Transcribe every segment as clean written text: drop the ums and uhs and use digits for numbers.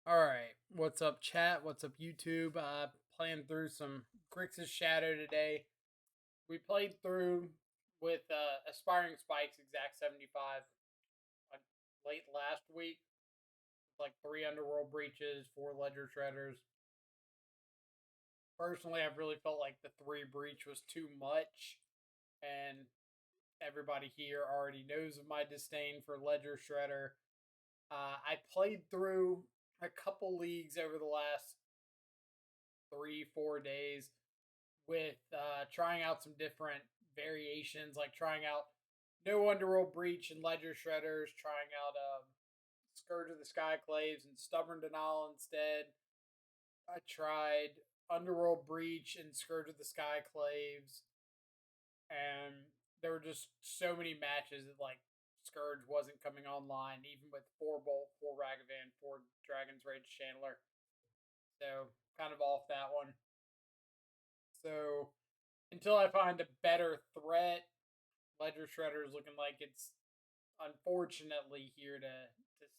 Alright, what's up chat? What's up YouTube? Playing through some Grixis Shadow today. We played through with Aspiring Spikes Exact 75 like late last week. Like 3 Underworld Breaches, 4 Ledger Shredders. Personally, I've really felt like the 3 Breach was too much, and everybody here already knows of my disdain for Ledger Shredder. I played through a couple leagues over the last 3-4 days with trying out some different variations, like trying out no Underworld Breach and Ledger Shredders, trying out Scourge of the Skyclaves and Stubborn Denial instead. I tried Underworld Breach and Scourge of the Skyclaves, and there were just so many matches that like Scourge wasn't coming online, even with 4 Bolt, 4 Ragavan, 4 Dragon's Rage Chandler. So kind of off that one. So until I find a better threat, Ledger Shredder is looking like it's unfortunately here to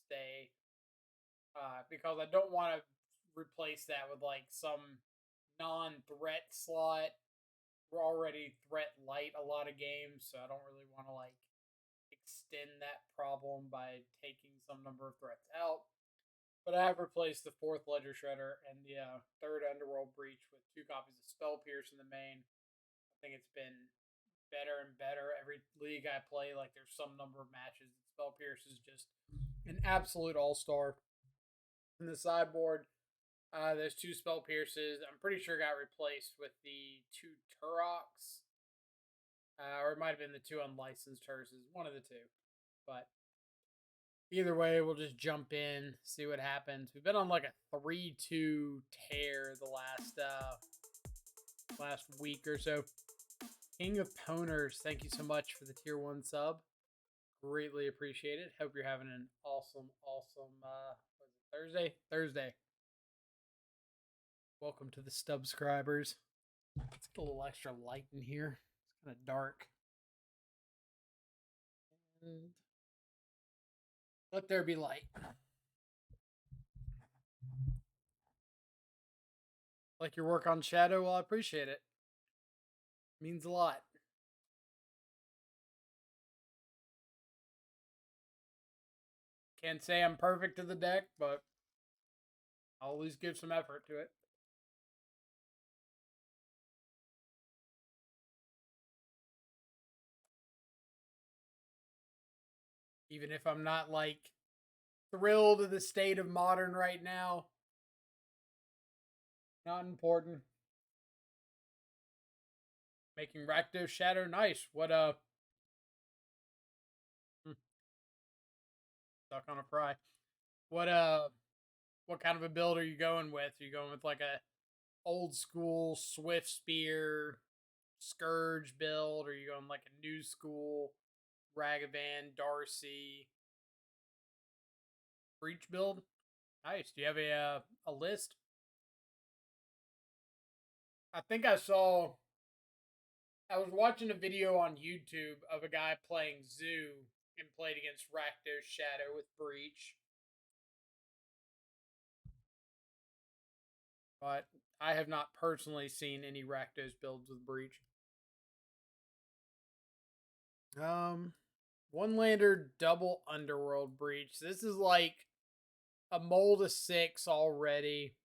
stay. Because I don't want to replace that with like some non-threat slot. We're already threat light a lot of games, so I don't really want to like extend that problem by taking some number of threats out. But I have replaced the 4th Ledger Shredder and the 3rd Underworld Breach with 2 copies of Spell Pierce in the main. I think it's been better and better every league I play. Like there's some number of matches that Spell Pierce is just an absolute all star. In the sideboard, there's 2 Spell Pierces. I'm pretty sure got replaced with the 2 Turoks. Or it might have been the 2 unlicensed Urses. One of the 2. But either way, we'll just jump in, see what happens. We've been on like a 3-2 tear the last week or so. King of Poners, thank you so much for the tier 1 sub. Greatly appreciated. Hope you're having an awesome Thursday. Welcome to the subscribers. Let's get a little extra light in here. It's kind of dark. And let there be light. Like your work on Shadow? Well, I appreciate it. Means a lot. Can't say I'm perfect to the deck, but I'll always give some effort to it. Even if I'm not like thrilled to the state of Modern right now. Not important. Making Rakdos Shadow nice. What stuck on a pry. What kind of a build are you going with? Are you going with like a old school Swift Spear Scourge build? Or are you going like a new school Ragavan Darcy Breach build? Nice. Do you have a list? I think I was watching a video on YouTube of a guy playing Zoo and played against Rakdos Shadow with Breach. But I have not personally seen any Rakdos builds with Breach. One lander double Underworld Breach. This is like a mold of 6 already.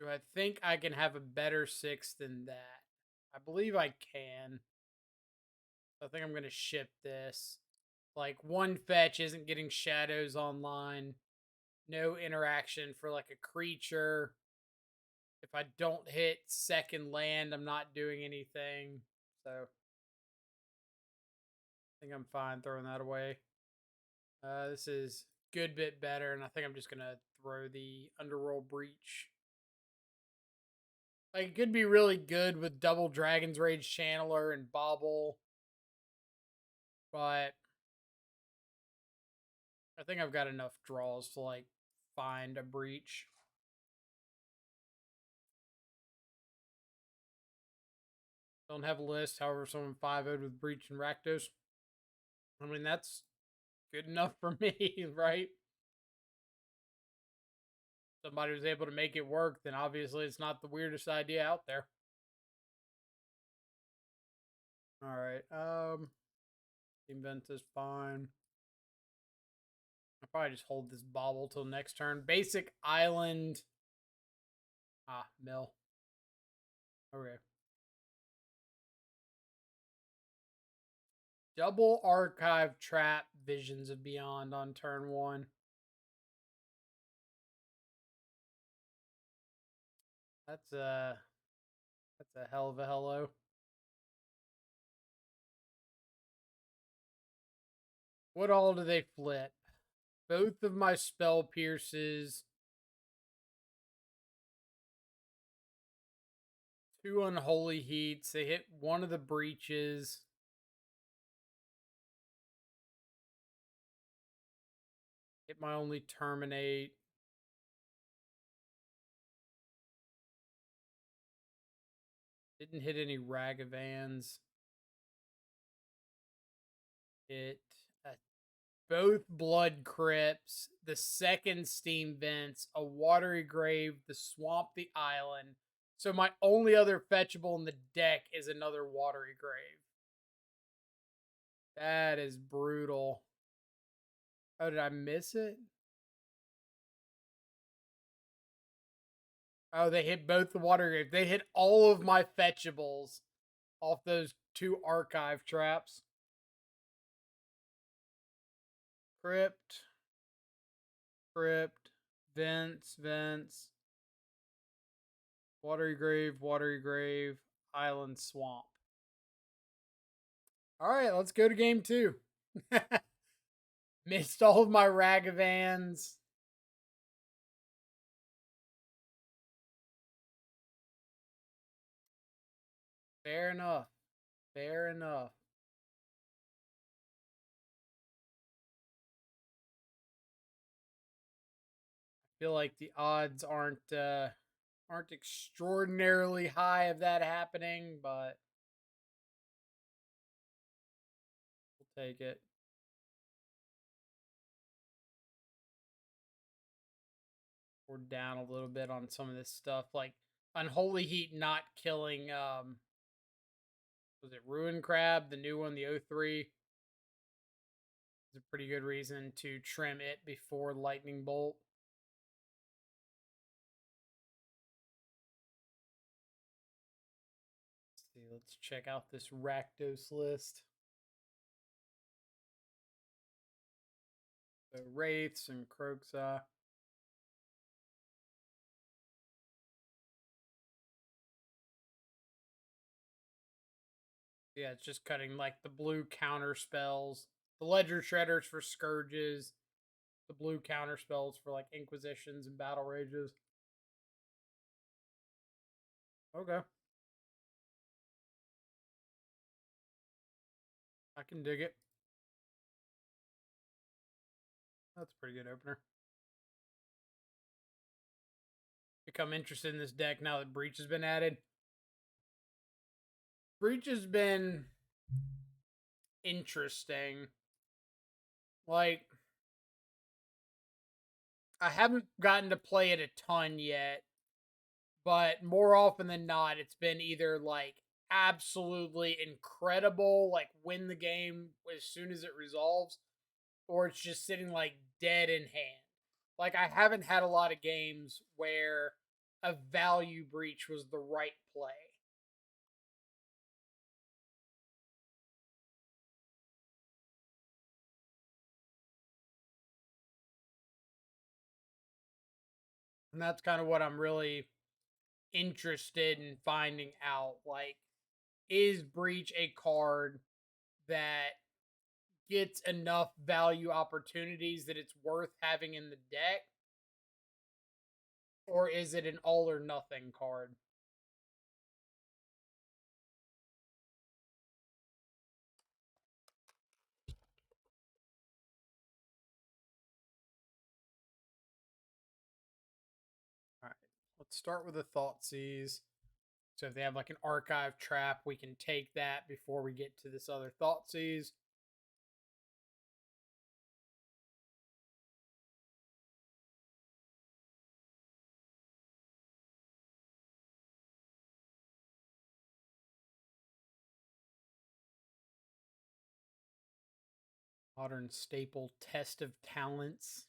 Do I think I can have a better 6 than that? I believe I can. I think I'm going to ship this. Like, 1 fetch isn't getting shadows online. No interaction for like a creature. If I don't hit 2nd land, I'm not doing anything. So, I think I'm fine throwing that away. This is good bit better, and I think I'm just going to throw the Underworld Breach. Like, it could be really good with double Dragon's Rage Channeler and Bobble. But I think I've got enough draws to, like, find a Breach. Don't have a list, however, someone 5-0'd with Breach and Rakdos. I mean, that's Good enough for me, right? Somebody was able to make it work, then obviously it's not the weirdest idea out there. All right. Invent is fine. I'll probably just hold this bobble till next turn. Basic island. Mill. Okay. Double archive trap Visions of Beyond on turn one. That's a hell of a hello. What all do they flip? Both of my spell pierces. Two unholy heats. They hit one of the breaches. Hit my only terminate. Didn't hit any Ragavans. Hit both blood crypts, the second steam vents, a watery grave, the swamp, the island. So my only other fetchable in the deck is another watery grave. That is brutal. Oh, did I miss it? Oh, they hit both the water graves. They hit all of my fetchables off those two archive traps. Crypt, crypt, vents, watery grave, island, swamp. All right, let's go to game two. Missed all of my Ragavans. Fair enough. Fair enough. I feel like the odds aren't extraordinarily high of that happening, but we'll take it. We're down a little bit on some of this stuff, like Unholy Heat not killing was it Ruin Crab, the new one, the 03? Is a pretty good reason to trim it before Lightning Bolt. Let's see, let's check out this Rakdos list. So Wraiths and Kroxa. Yeah, it's just cutting like the blue counter spells, the Ledger Shredders for Scourges, the blue counter spells for like Inquisitions and Battle Rages. Okay. I can dig it. That's a pretty good opener. Become interested in this deck now that Breach has been added. Breach has been interesting. Like, I haven't gotten to play it a ton yet, but more often than not, it's been either like absolutely incredible, like win the game as soon as it resolves, or it's just sitting like dead in hand. Like, I haven't had a lot of games where a value breach was the right play. And that's kind of what I'm really interested in finding out. Like, is Breach a card that gets enough value opportunities that it's worth having in the deck? Or is it an all or nothing card? All right, let's start with the Thoughtseize. So if they have like an archive trap, we can take that before we get to this other Thoughtseize. Modern staple test of talents.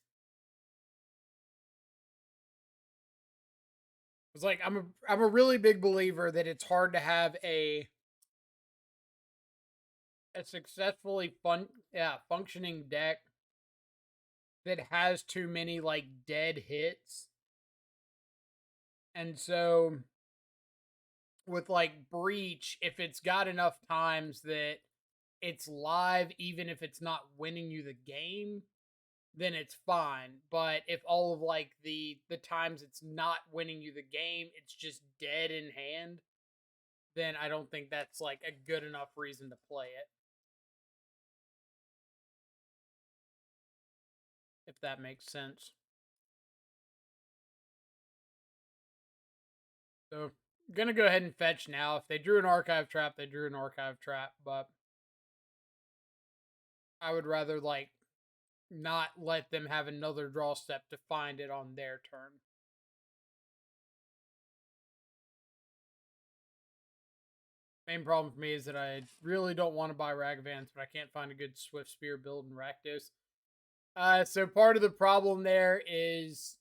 It's like I'm a really big believer that it's hard to have a successfully functioning deck that has too many like dead hits. And so with like Breach, if it's got enough times that it's live, even if it's not winning you the game, then it's fine. But if all of like the times it's not winning you the game, it's just dead in hand, then I don't think that's like a good enough reason to play it. If that makes sense. So I'm gonna go ahead and fetch now. If they drew an archive trap, they drew an archive trap, but I would rather like not let them have another draw step to find it on their turn. Main problem for me is that I really don't want to buy Ragavans, but I can't find a good Swift Spear build in Rakdos. So part of the problem there is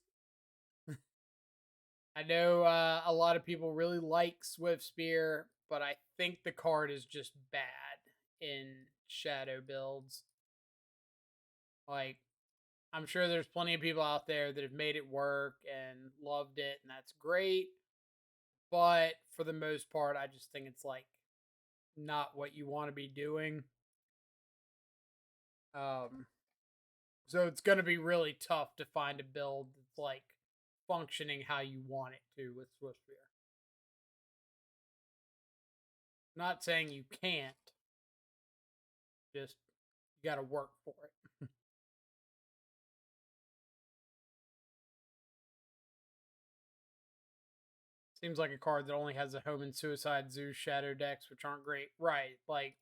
I know a lot of people really like Swift Spear, but I think the card is just bad in Shadow builds. Like, I'm sure there's plenty of people out there that have made it work and loved it, and that's great. But for the most part, I just think it's like not what you want to be doing. Um, so it's going to be really tough to find a build that's like functioning how you want it to with Swift Spear. Not saying you can't, just you got to work for it. Seems like a card that only has a home and Suicide Zoo Shadow decks, which aren't great. Right, like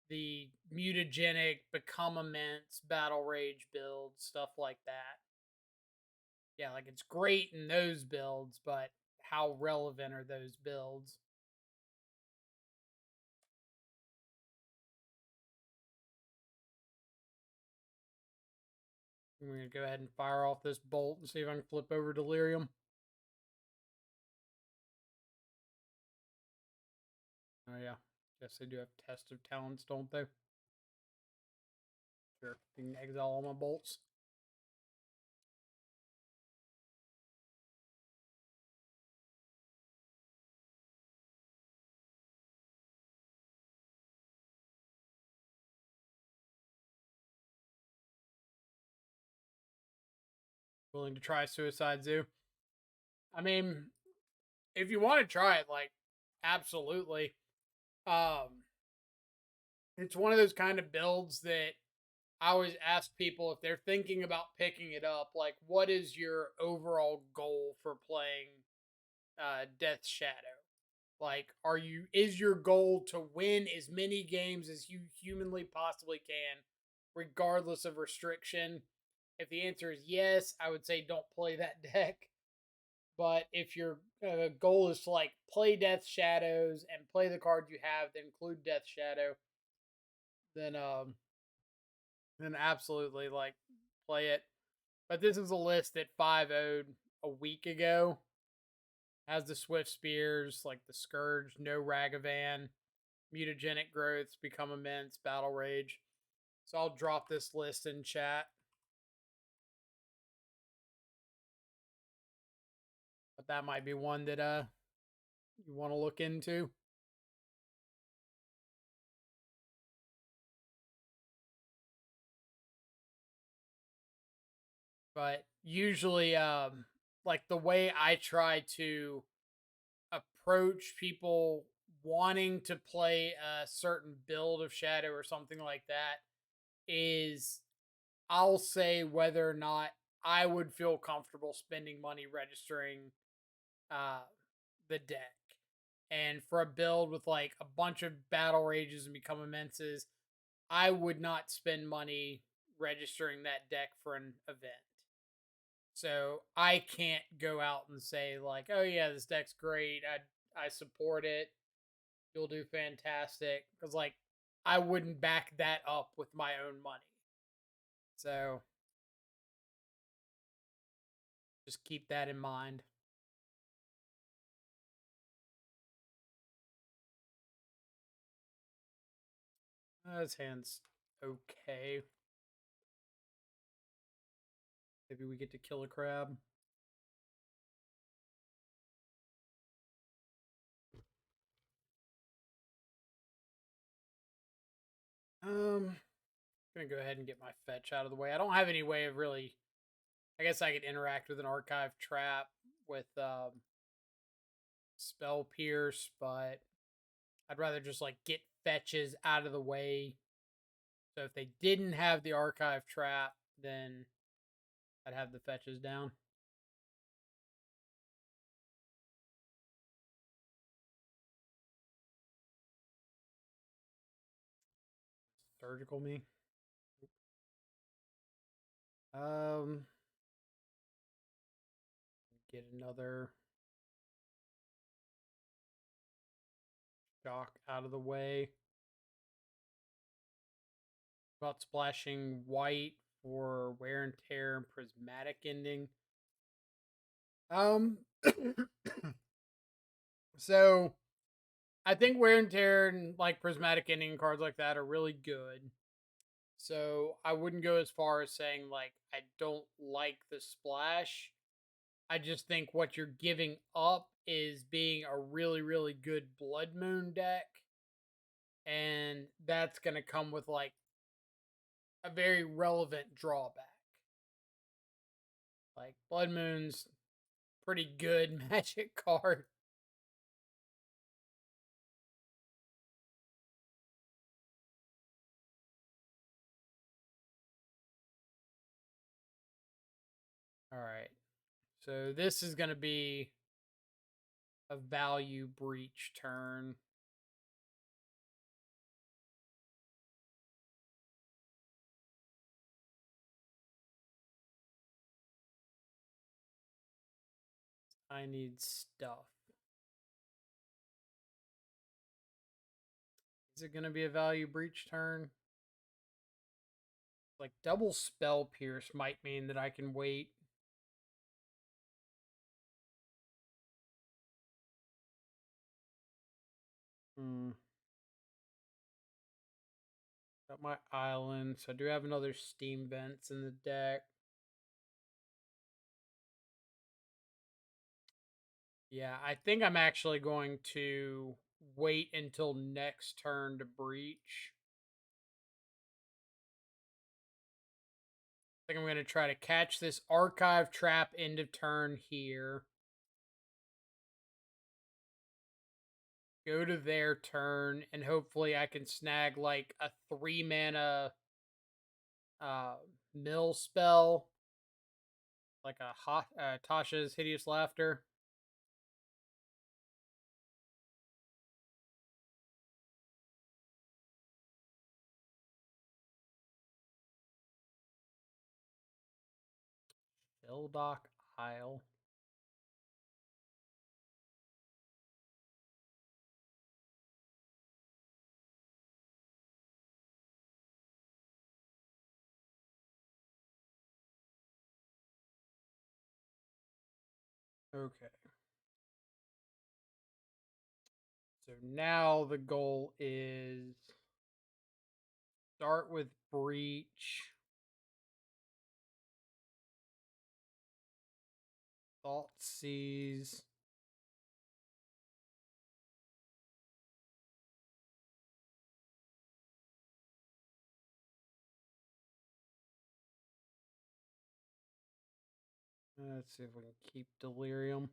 the mutagenic, become immense, battle rage builds, stuff like that. Yeah, like it's great in those builds, but how relevant are those builds? I'm gonna go ahead and fire off this bolt and see if I can flip over Delirium. Oh yeah, guess they do have test of talents, don't they? Sure, you can exile all my bolts. Willing to try Suicide Zoo? I mean, if you want to try it, like, absolutely. Um, it's one of those kind of builds that I always ask people if they're thinking about picking it up, like, what is your overall goal for playing Death Shadow? Like, is your goal to win as many games as you humanly possibly can, regardless of restriction? If the answer is yes, I would say don't play that deck. But if your goal is to like play Death Shadows and play the cards you have that include Death Shadow, then absolutely like play it. But this is a list that 5-0'd a week ago. Has the Swift Spears, like the Scourge, no Ragavan, mutagenic growths, become immense, battle rage. So I'll drop this list in chat. But that might be one that you want to look into. But usually like the way I try to approach people wanting to play a certain build of Shadow or something like that is I'll say whether or not I would feel comfortable spending money registering uh, the deck. And for a build with like a bunch of battle rages and become immenses, I would not spend money registering that deck for an event. So I can't go out and say like, "Oh yeah, this deck's great. I support it. You'll do fantastic." Because like I wouldn't back that up with my own money. So just keep that in mind. His hand's okay. Maybe we get to kill a crab. Gonna go ahead and get my fetch out of the way. I don't have any way of really. I guess I could interact with an archive trap with spell pierce, but I'd rather just like get fetches out of the way. So if they didn't have the archive trap, then I'd have the fetches down. Surgical me. Um, get another shock out of the way. About splashing white for wear and tear and prismatic ending. Um, so I think wear and tear and like prismatic ending cards like that are really good. So I wouldn't go as far as saying like I don't like the splash. I just think what you're giving up is being a really, really good Blood Moon deck. And that's going to come with like a very relevant drawback. Like Blood Moon's pretty good magic card. All right. So this is going to be a value breach turn. I need stuff. Is it going to be a value breach turn? Like double spell pierce might mean that I can wait. Got my island, so I do have another steam vents in the deck. Yeah, I think I'm actually going to wait until next turn to breach. I think I'm going to try to catch this archive trap end of turn here. Go to their turn, and hopefully I can snag like a 3-mana mill spell. Like a Tasha's Hideous Laughter. Shelldock Isle. Okay. So now the goal is start with Breach. Thought Seize. Let's see if we can keep Delirium.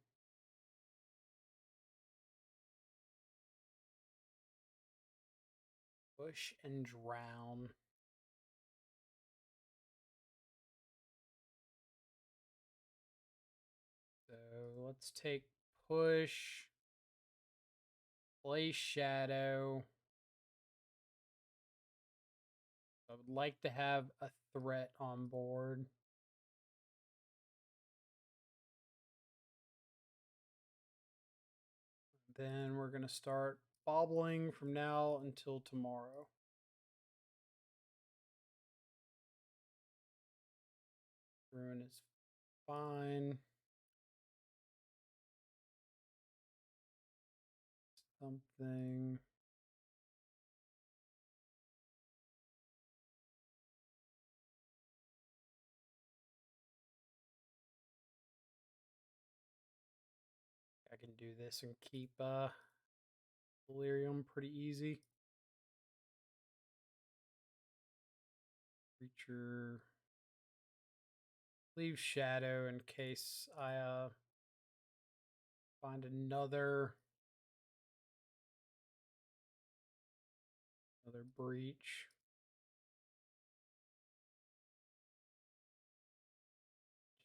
Push and Drown. So let's take Push. Play Shadow. I would like to have a threat on board. Then we're going to start bobbling from now until tomorrow. zone is fine. Something. I can do this and keep Delirium pretty easy. Creature. Leave Shadow in case I find another breach.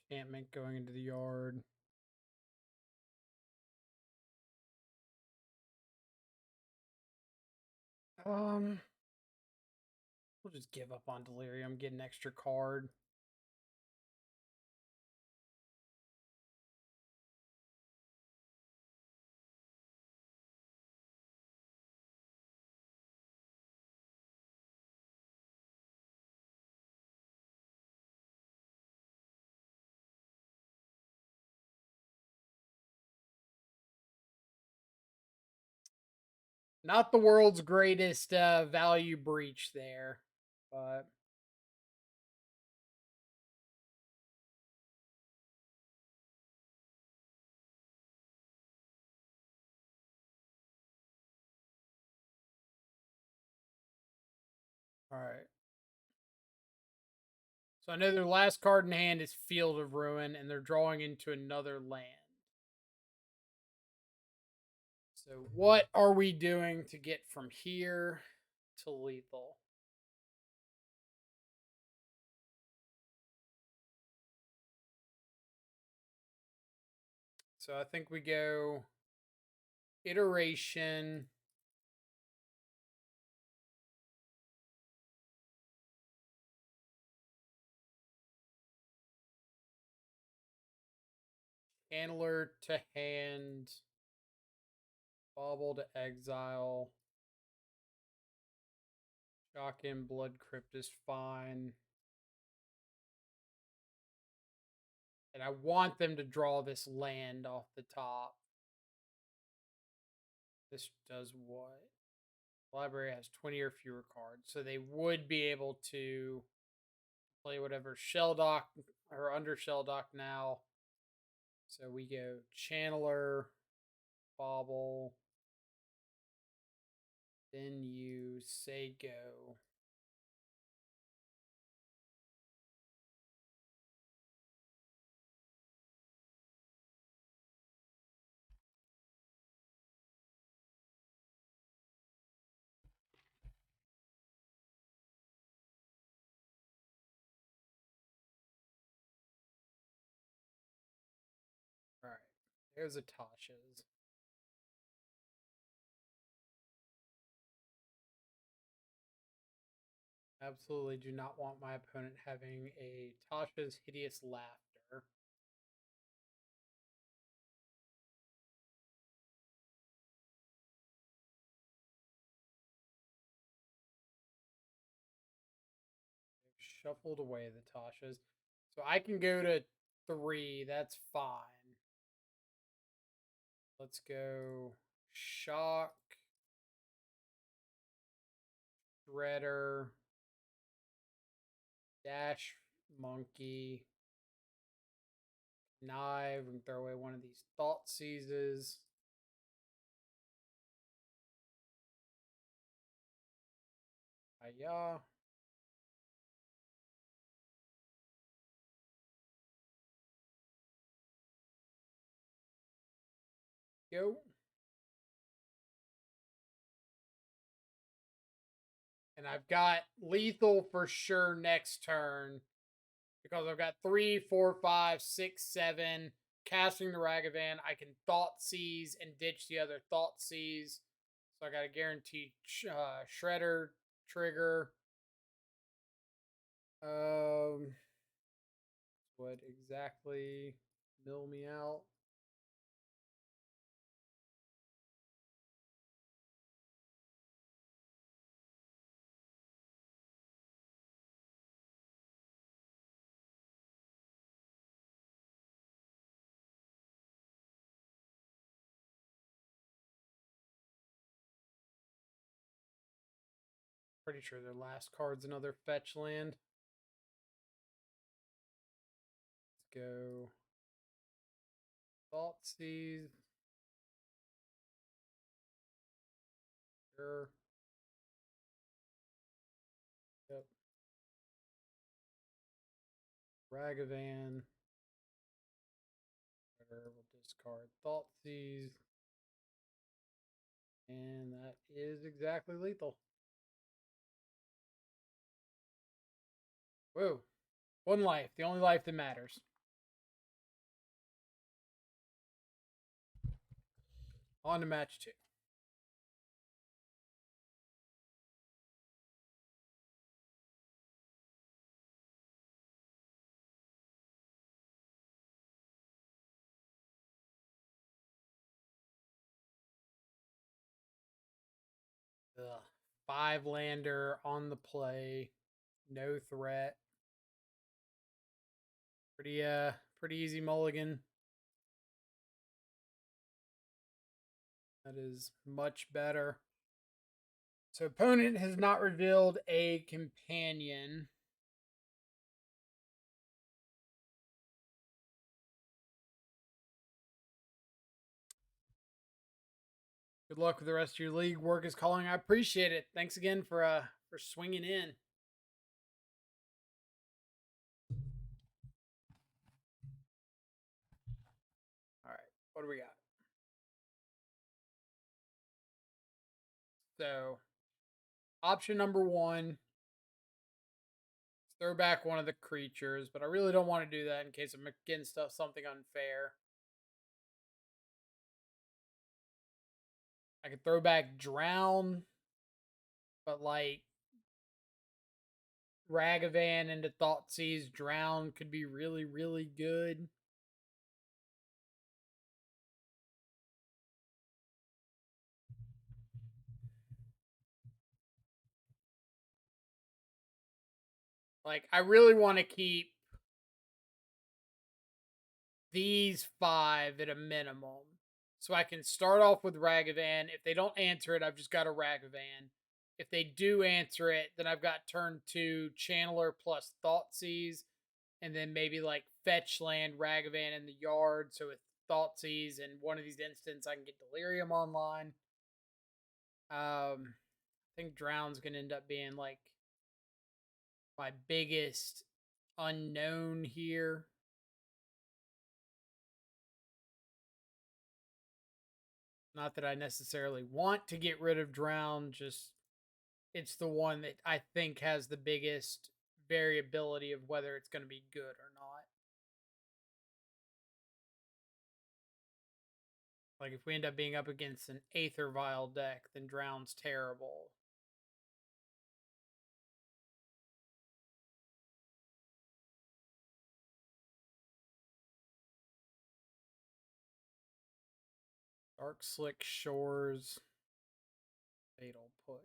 Enchantment going into the yard. We'll just give up on Delirium, get an extra card. Not the world's greatest value breach there, but all right. So I know their last card in hand is Field of Ruin, and they're drawing into another land. So what are we doing to get from here to lethal? So I think we go iteration. Handler to hand. Bauble to exile. Shock in Blood Crypt is fine. And I want them to draw this land off the top. This does what? Library has 20 or fewer cards. So they would be able to play whatever shell dock or under shell dock now. So we go Channeler, Bauble. Then you say go. All right. There's Atasha's. Absolutely do not want my opponent having a Tasha's Hideous Laughter. They've shuffled away the Tasha's. So I can go to 3. That's fine. Let's go Shock, Shredder, Dash Monkey, Knive, and throw away one of these Thought Seizes. Hiya. Go. And I've got lethal for sure next turn because I've got 3, 4, 5, 6, 7. Casting the Ragavan, I can Thought Seize and ditch the other Thought Seize. So I got a guaranteed Shredder trigger. What exactly mill me out? Pretty sure their last card's another fetch land. Let's go. Thoughtseize. Sure. Yep. Ragavan. We'll discard Thoughtseize. And that is exactly lethal. Whoa. One life. The only life that matters. On to match 2. Ugh. 5-lander on the play. No threat. Pretty easy mulligan. That is much better. So opponent has not revealed a companion. Good luck with the rest of your league. Work is calling. I appreciate it. Thanks again for swinging in. All right, what do we got? So, option number 1, throw back one of the creatures, but I really don't want to do that in case I'm against something unfair. I could throw back Drown, but like Ragavan into Thoughtseize Drown could be really, really good. Like, I really want to keep these 5 at a minimum. So I can start off with Ragavan. If they don't answer it, I've just got a Ragavan. If they do answer it, then I've got turn 2 Channeler plus Thoughtseize. And then maybe like fetch land Ragavan in the yard. So with Thoughtseize and one of these instants, I can get Delirium online. I think Drown's going to end up being like my biggest unknown here. Not that I necessarily want to get rid of Drown, just it's the one that I think has the biggest variability of whether it's going to be good or not. Like if we end up being up against an Aether Vial deck, then Drown's terrible. Dark Slick Shores. Fatal Push.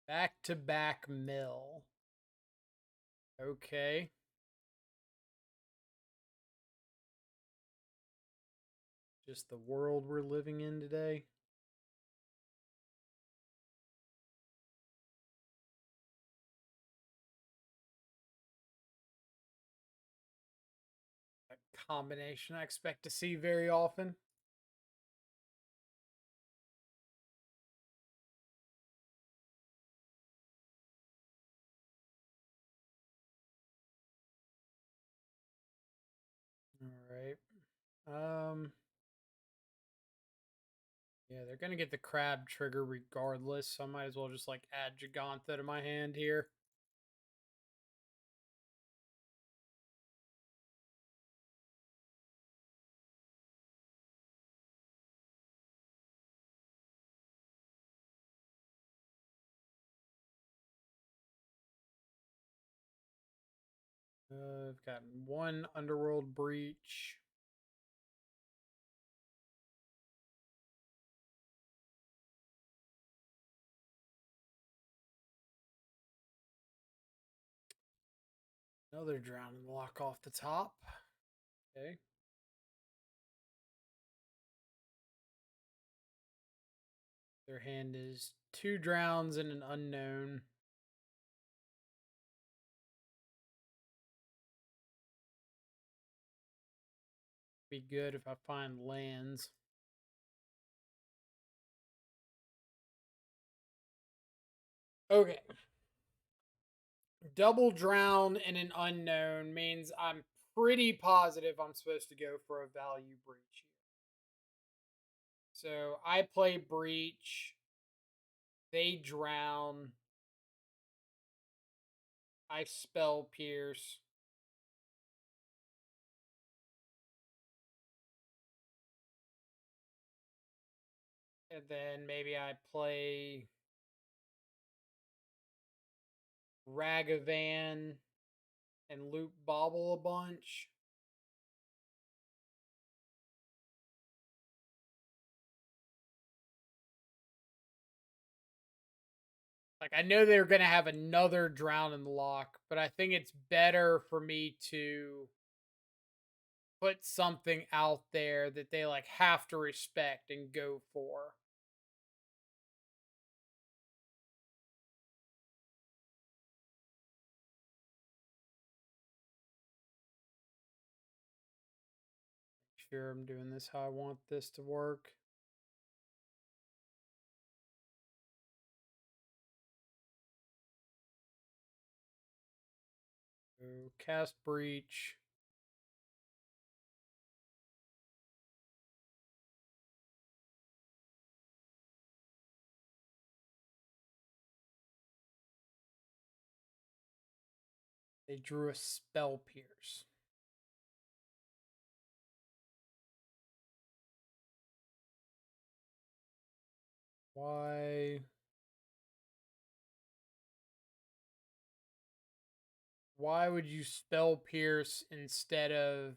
Back-to-back mill. Okay. Just the world we're living in today. A combination I expect to see very often. All right. Yeah, they're gonna get the crab trigger regardless, so I might as well just like add Gigantha to my hand here. I've got one Underworld Breach. Another Drown and Lock off the top. Okay. Their hand is 2 drowns and an unknown. Be good if I find lands. Okay. Double drown and an unknown means I'm pretty positive I'm supposed to go for a value breach. So I play breach. They drown. I spell pierce. And then maybe I play Ragavan and loop bobble a bunch. Like, I know they're going to have another drown in the lock, but I think it's better for me to put something out there that they like have to respect and go for. Make sure I'm doing this how I want this to work. So cast breach. They drew a spell pierce. Why? Why would you spell pierce instead of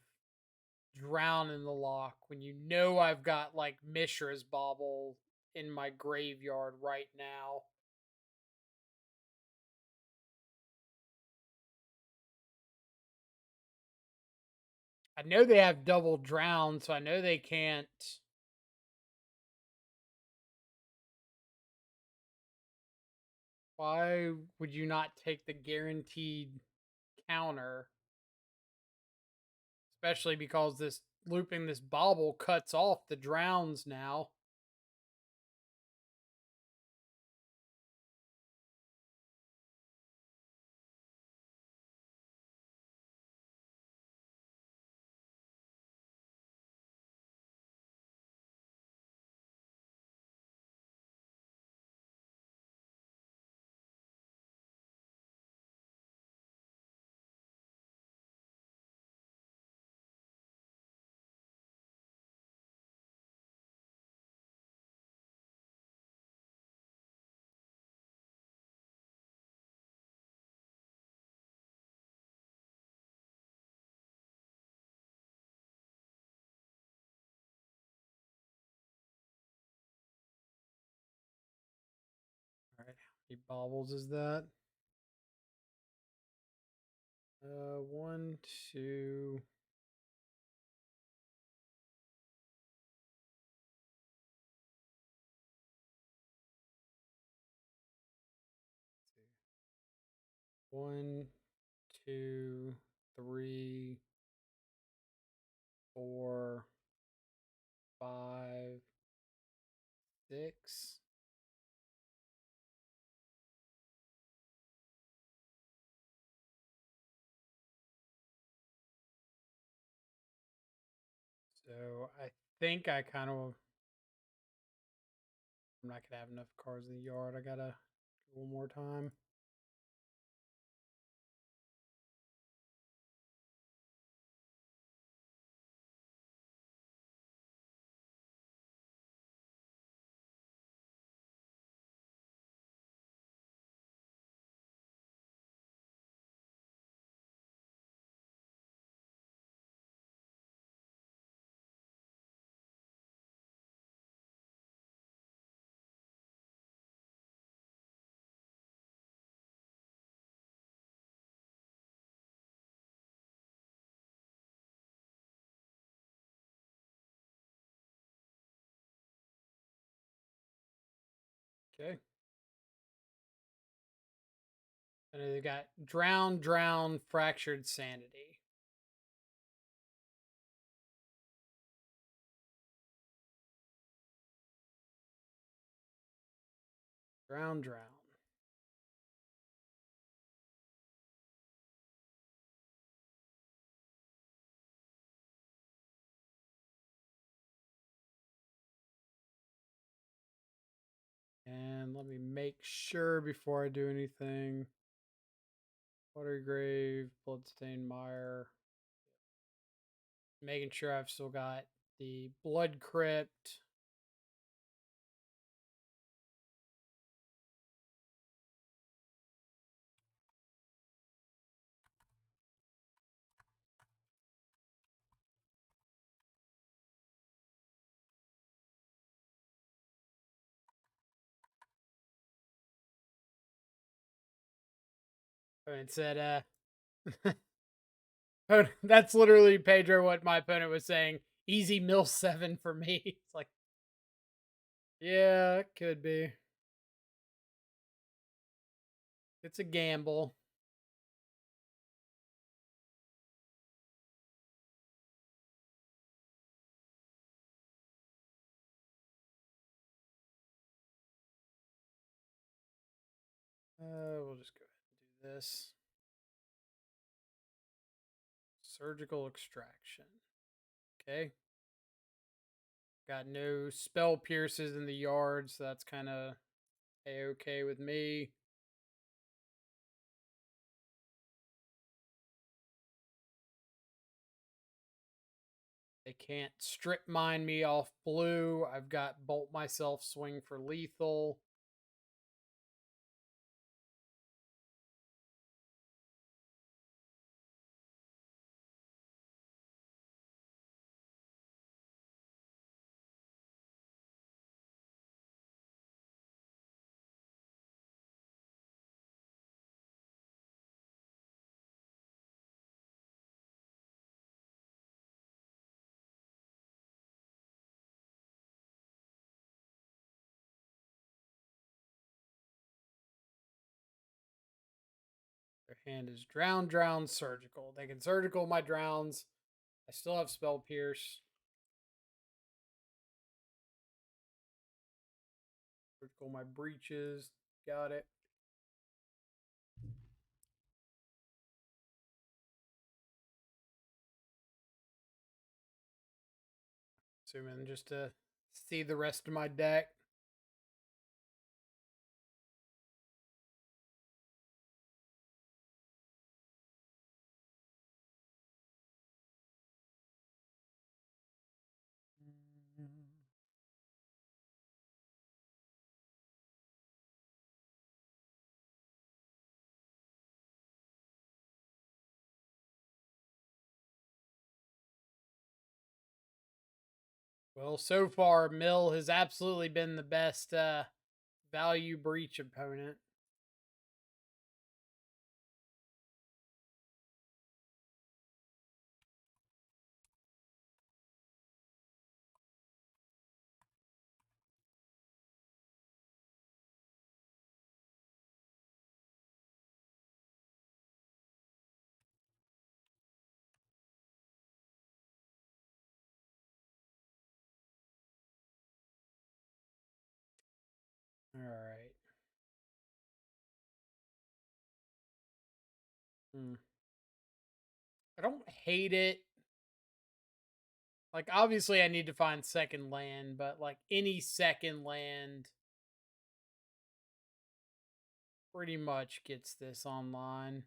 drown in the lock when you know I've got like Mishra's Bauble in my graveyard right now? I know they have double drown, so I know they can't. Why would you not take the guaranteed counter? Especially because this looping this bauble cuts off the drowns now. All right, how many baubles is that? One, two. One, two, three, four, five, six. So I think I kind of. I'm not gonna have enough cards in the yard. I gotta do one more time. Okay. And they got drown, fractured sanity. Drown. And let me make sure before I do anything. Watergrave, Bloodstained Mire. Making sure I've still got the Blood Crypt. And it said, oh, that's literally Pedro what my opponent was saying. Easy mill 7 for me. It's like, yeah, it could be. It's a gamble. We'll just go ahead and do this. Surgical extraction. Okay. Got no spell pierces in the yard, so that's kind of a-okay with me. They can't strip mine me off blue. I've got bolt myself, swing for lethal. Their hand is drown, surgical. They can surgical my drowns. I still have spell pierce. Surgical my breaches. Got it. Zoom in just to see the rest of my deck. Well, so far, Mill has absolutely been the best value breach opponent. All right. I don't hate it. Like, obviously, I need to find second land, but like any second land pretty much gets this online.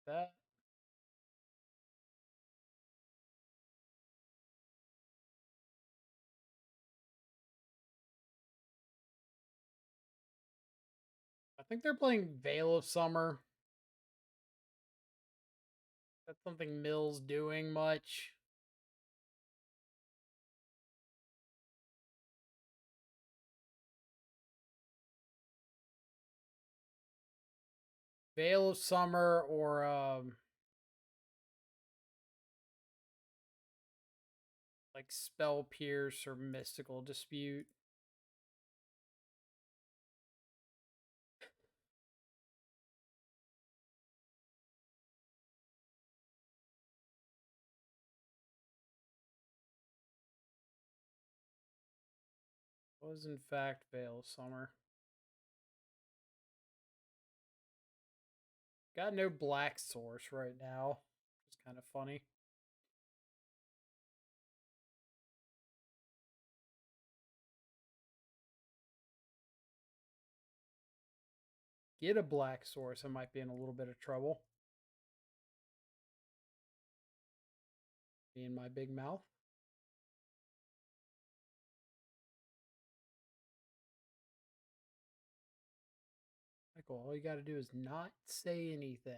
That I think they're playing Veil of Summer. That's something Mill's doing much. Veil of Summer or like like Spell Pierce or Mystical Dispute. Was in fact Veil Summer. Got no black source right now. It's kind of funny. Get a black source, I might be in a little bit of trouble. Me and my big mouth. Michael, all you got to do is not say anything.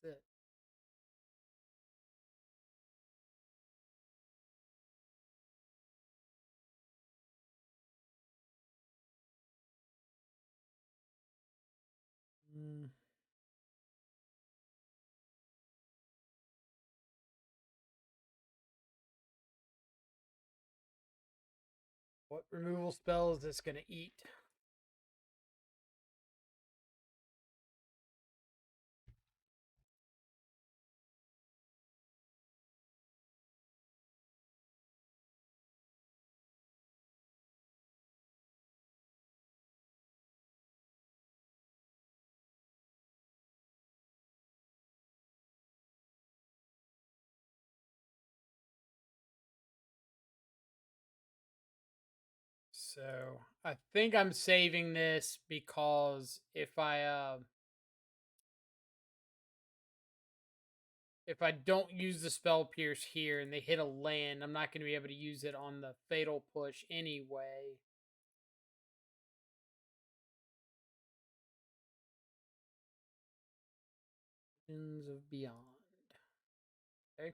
That's it. What removal spell is this going to eat? So I think I'm saving this because if I don't use the Spell Pierce here and they hit a land, I'm not going to be able to use it on the Fatal Push anyway. Winds of Beyond. Okay.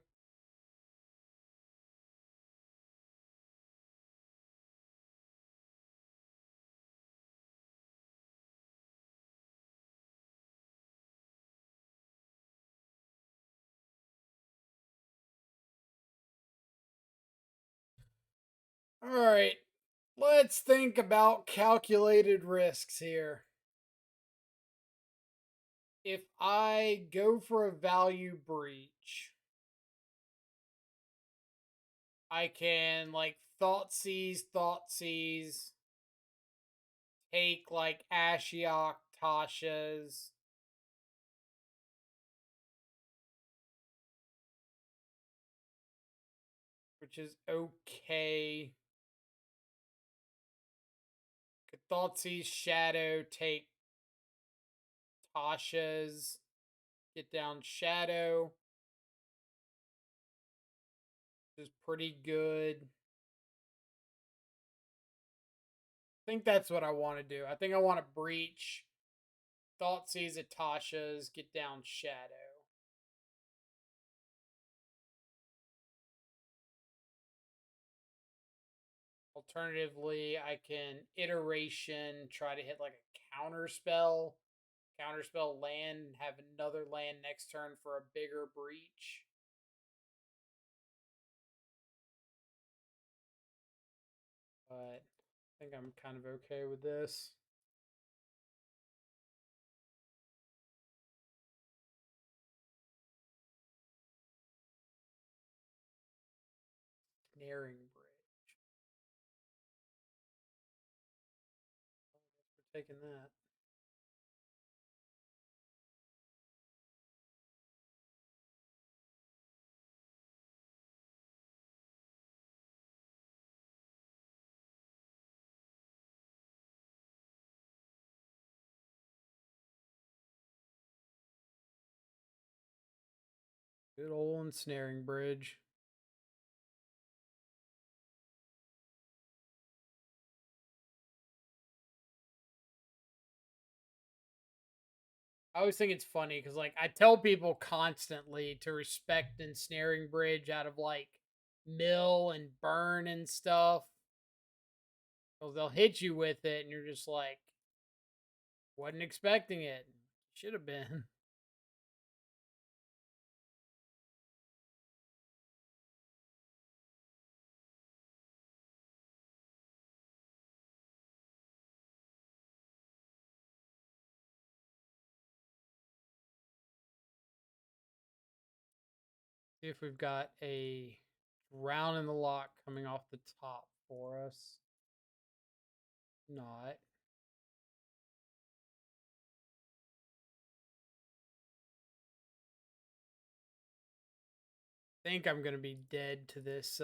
All right. Let's think about calculated risks here. If I go for a value breach, I can like thought seize, take like Ashiok, Tasha's, which is okay. Could Thoughtseize Shadow, take Tasha's, get down Shadow, which is pretty good. I think that's what I want to do. I think I want to breach, Thoughtseize at Tasha's, get down Shadow. Alternatively, I can iteration, try to hit like a counterspell land, and have another land next turn for a bigger breach. But I think I'm kind of okay with this. Snaring Bridge. I guess we're taking that. Good old Ensnaring Bridge. I always think it's funny because, like, I tell people constantly to respect Ensnaring Bridge out of like mill and burn and stuff. Because they'll hit you with it, and you're just like, wasn't expecting it. Should have been. See if we've got a round in the lock coming off the top for us. Not. I think I'm gonna be dead to this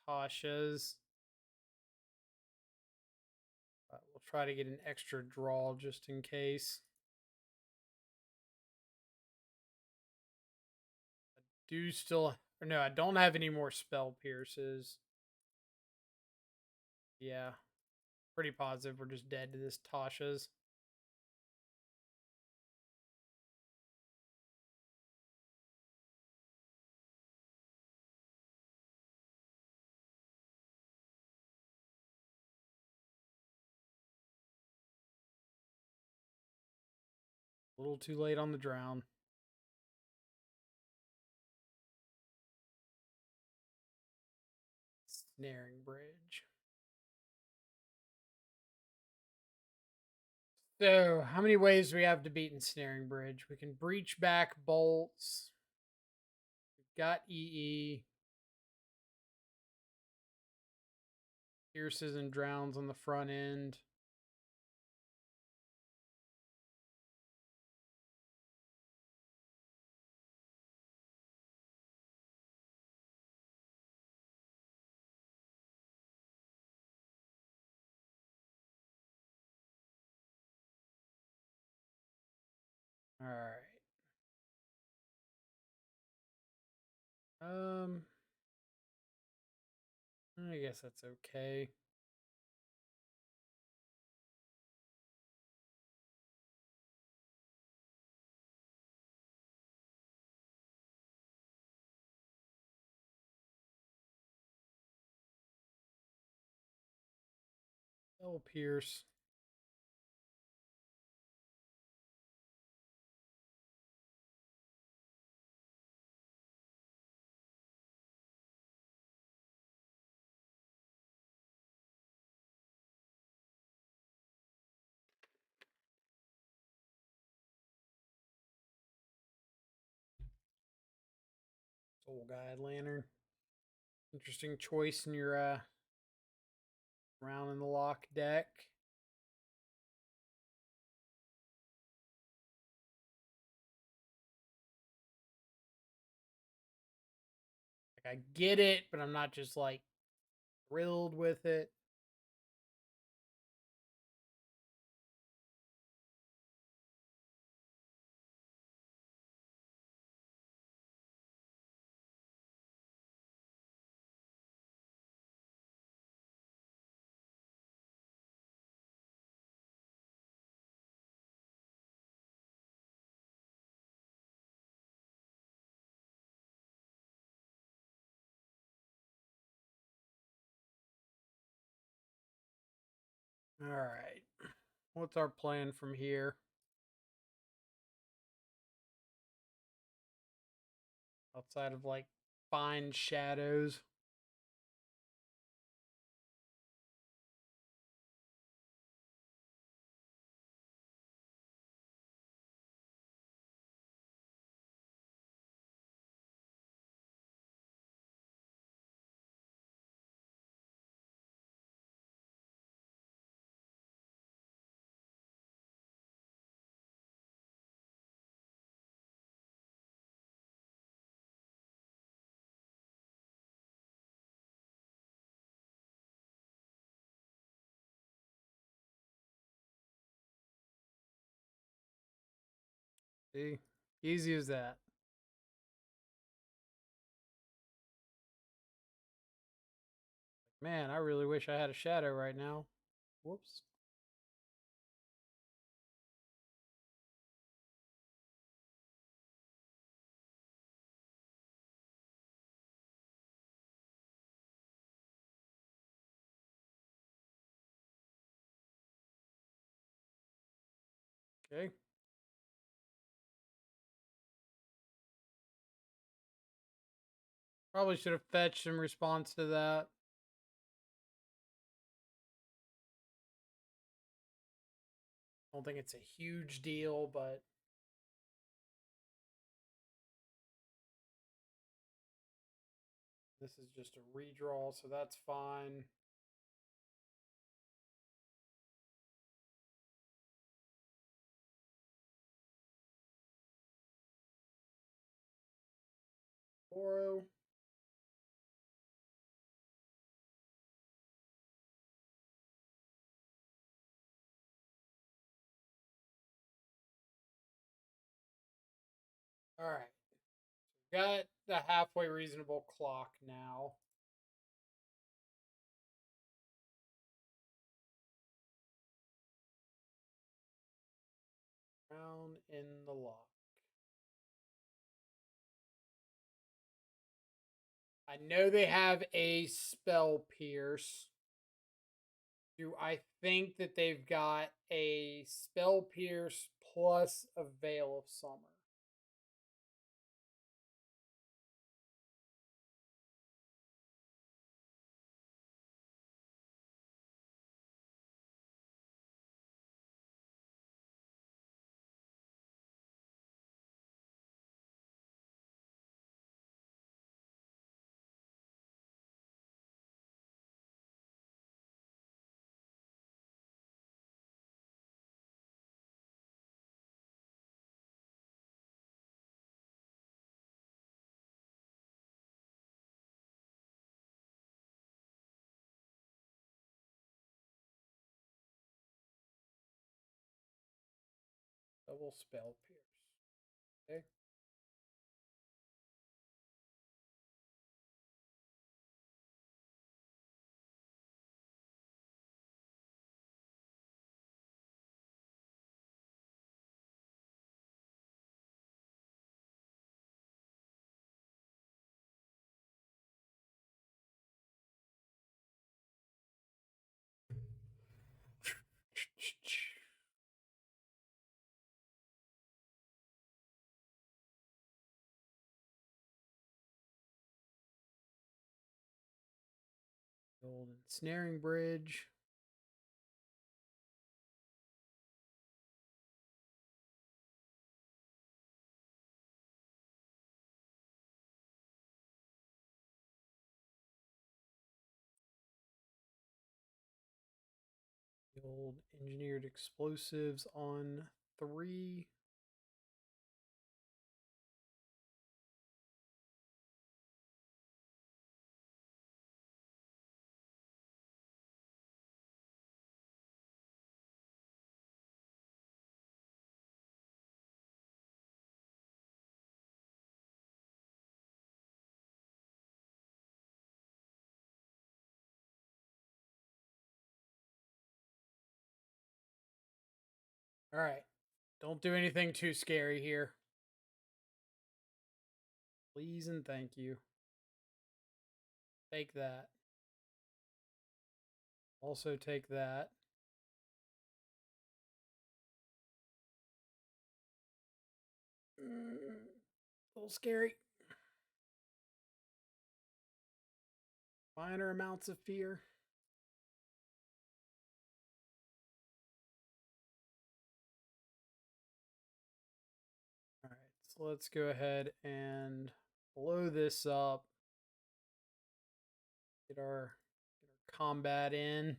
Tasha's. But we'll try to get an extra draw just in case. I do still, or no, I don't have any more spell pierces. Yeah, pretty positive we're just dead to this Tasha's. A little too late on the drown. Snaring bridge. So, how many ways do we have to beat Ensnaring Bridge? We can breach back bolts. We've got EE. Pierces and drowns on the front end. All right. I guess that's okay. Double pierce. Soul Guide Lantern. Interesting choice in your round in the lock deck. Like I get it, but I'm not just like thrilled with it. All right. What's our plan from here? Outside of like find shadows. See? Easy as that. Man, I really wish I had a shadow right now. Whoops. Okay. Probably should have fetched in response to that. Don't think it's a huge deal, but This is just a redraw, so that's fine. Oro. All right. Got the halfway reasonable clock now. Down in the lock. I know they have a spell pierce. Do I think that they've got a spell pierce plus a veil of summer? Double spell pierce. Okay. Golden snaring bridge. The old engineered explosives on 3. All right. Don't do anything too scary here. Please and thank you. Take that. Also take that. A little scary. Minor amounts of fear. All right, so let's go ahead and blow this up. Get our combat in.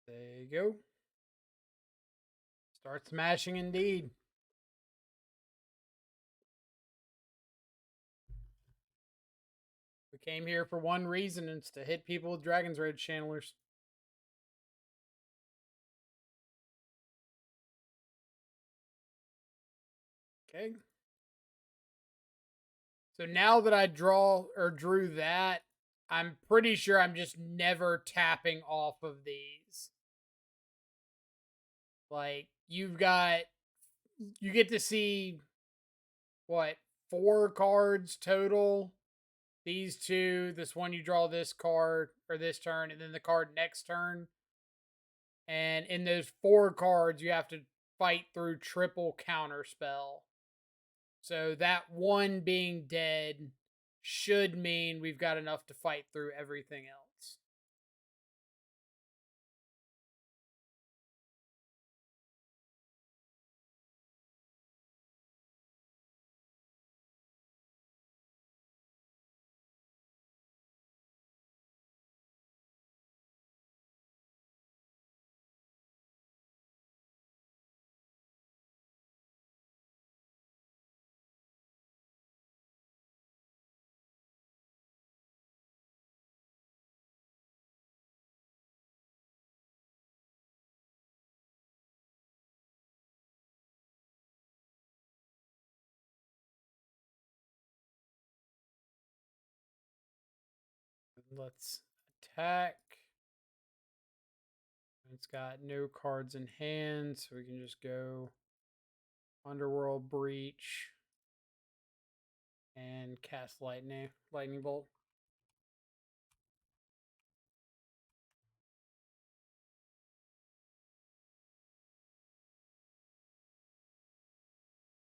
There you go. Start smashing indeed. We came here for one reason, and it's to hit people with Dragon's Rage channelers. Okay. So now that I drew that, I'm pretty sure I'm just never tapping off of these. Like, you get to see what, 4 cards total. These 2, this one you draw this card or this turn, and then the card next turn. And in those 4 cards, you have to fight through triple counterspell. So that one being dead should mean we've got enough to fight through everything else. Let's attack. It's got no cards in hand, so we can just go Underworld Breach and cast lightning bolt.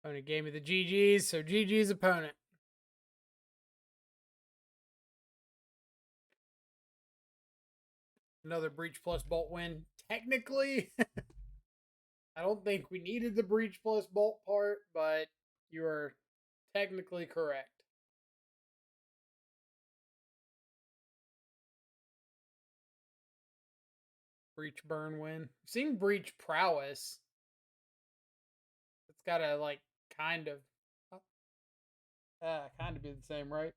Opponent gave me the GGs, so GG's opponent. Another Breach plus Bolt win. Technically, I don't think we needed the Breach plus Bolt part, but you are technically correct. Breach burn win. Seeing Breach prowess. It's gotta like kind of be the same, right?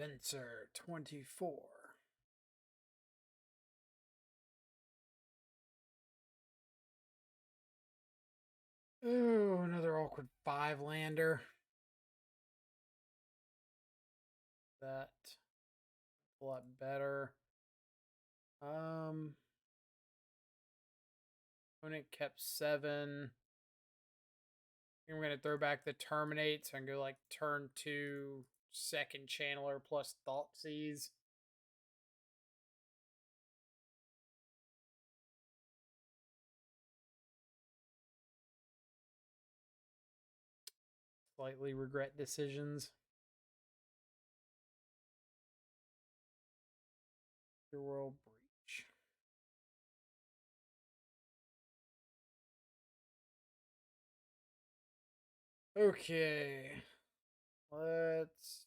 Venser 24. Oh, another awkward 5-lander. That a lot better. Opponent kept 7. I'm gonna throw back the terminate, so I can go like turn 2, second channeler plus Thoughtseize. Slightly regret decisions. Underworld Breach. Okay. Let's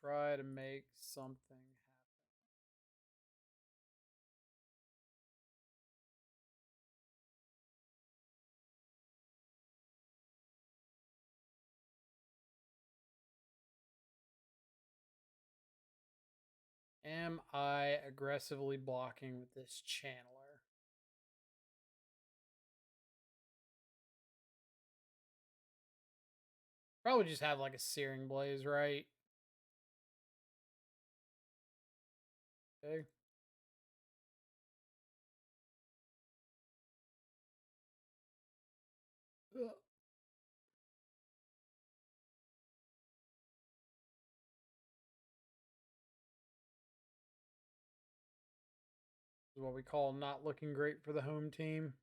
try to make something happen. Am I aggressively blocking with this channeler? Probably just have like a Searing Blaze, right? Okay. This is what we call not looking great for the home team.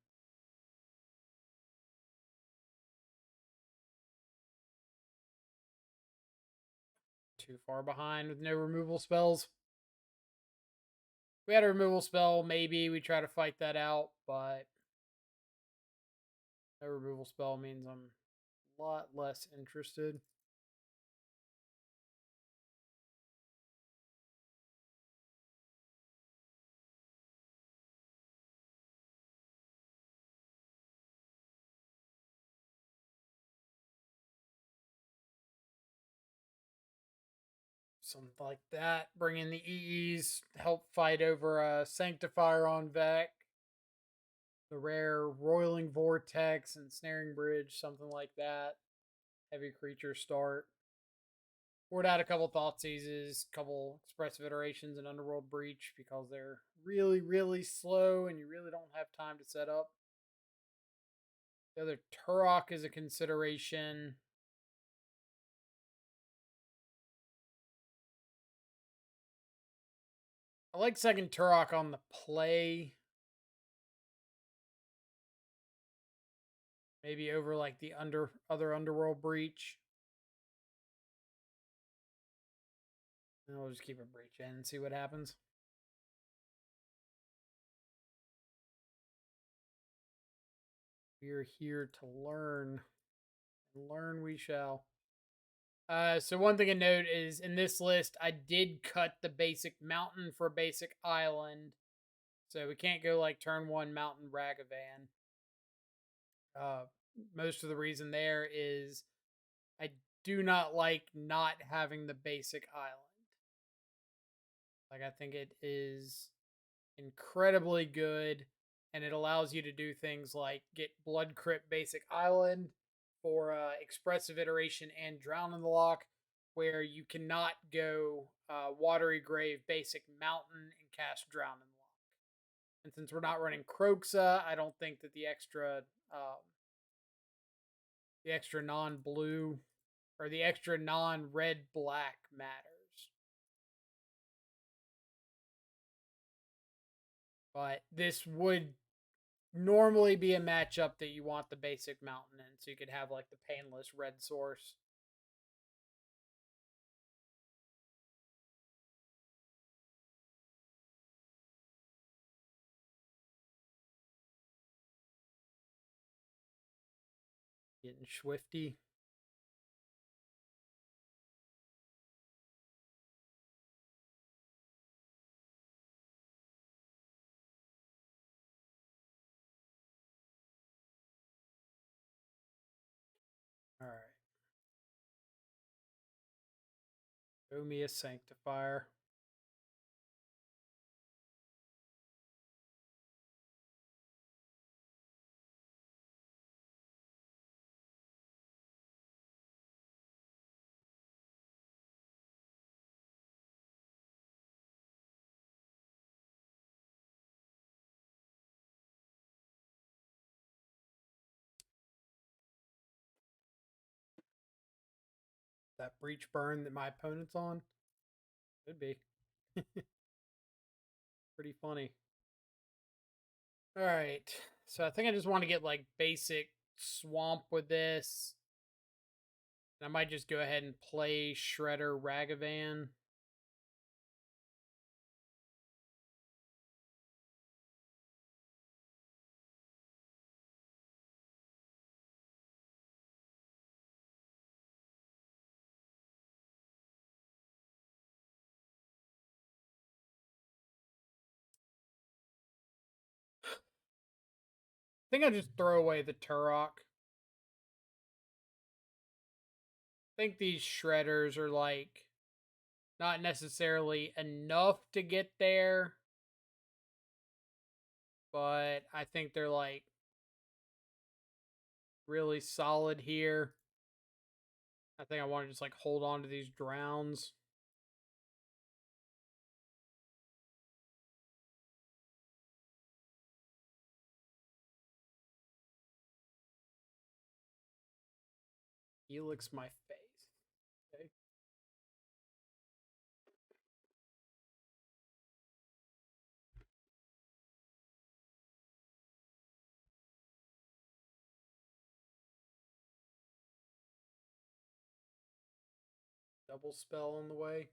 Too far behind with no removal spells. If we had a removal spell, maybe we try to fight that out, but no removal spell means I'm a lot less interested. Something like that. Bring in the EEs, help fight over a Sanctifier on Vec. The rare Roiling Vortex and Snaring Bridge, something like that. Heavy creature start. Poured out a couple Thoughtseizes, couple Expressive Iterations, and Underworld Breach because they're really, really slow and you really don't have time to set up. The other Turok is a consideration. I like second Turok on the play. Maybe over like the other Underworld Breach. And we'll just keep a Breach in and see what happens. We're here to learn. And learn we shall. So one thing to note is in this list, I did cut the basic mountain for basic island. So we can't go like turn 1 mountain Ragavan. Most of the reason there is I do not like not having the basic island. Like I think it is incredibly good and it allows you to do things like get Blood Crypt basic island for Expressive Iteration and Drown in the Lock, where you cannot go Watery Grave, Basic Mountain, and cast Drown in the Lock. And since we're not running Kroxa, I don't think that the extra non-blue or the extra non-red black matters. But this would normally be a matchup that you want the basic mountain in, so you could have like the painless red source. Getting swifty. All right. Show me a sanctifier. That breach burn that my opponent's on? Could be. Pretty funny. All right. So I think I just want to get like basic swamp with this. I might just go ahead and play Shredder Ragavan. I think I just throw away the Turok. I think these shredders are like not necessarily enough to get there, but I think they're like really solid here. I think I want to just like hold on to these drowns. Helix my face. Okay. Double spell on the way.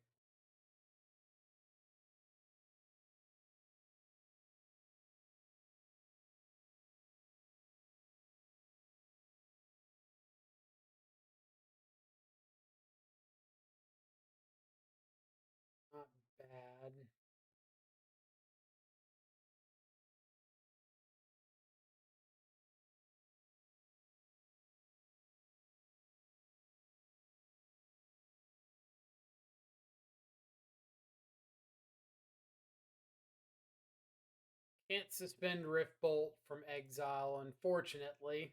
Not bad. Can't suspend Rift Bolt from exile, unfortunately.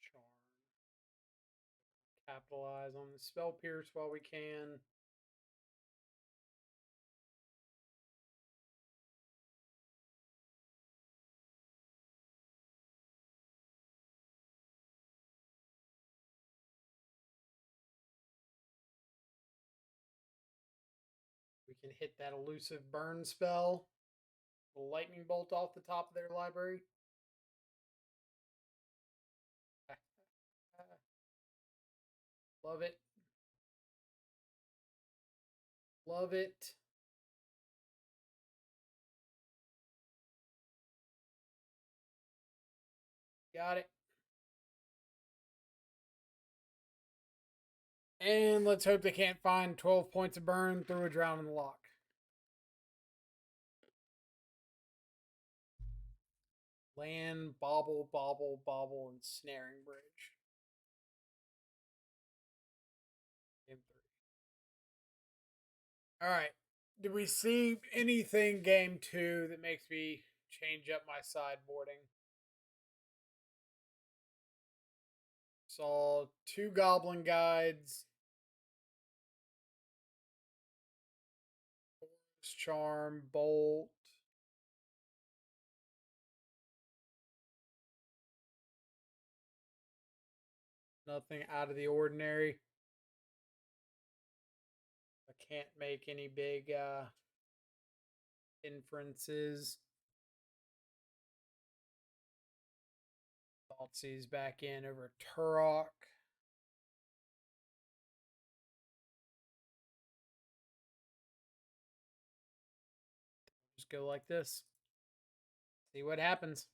Charm. Capitalize on the spell pierce while we can. We can hit that elusive burn spell. A lightning bolt off the top of their library. Love it. Love it. Got it. And let's hope they can't find 12 points of burn through a Drown in the Lock. Land, bobble, bobble, bobble, and Snaring Bridge. All right. Did we see anything game two that makes me change up my sideboarding? Saw two goblin guides, charm, bolt. Nothing out of the ordinary. I can't make any big inferences. Thoughtseize back in over Turok. Just go like this. See what happens.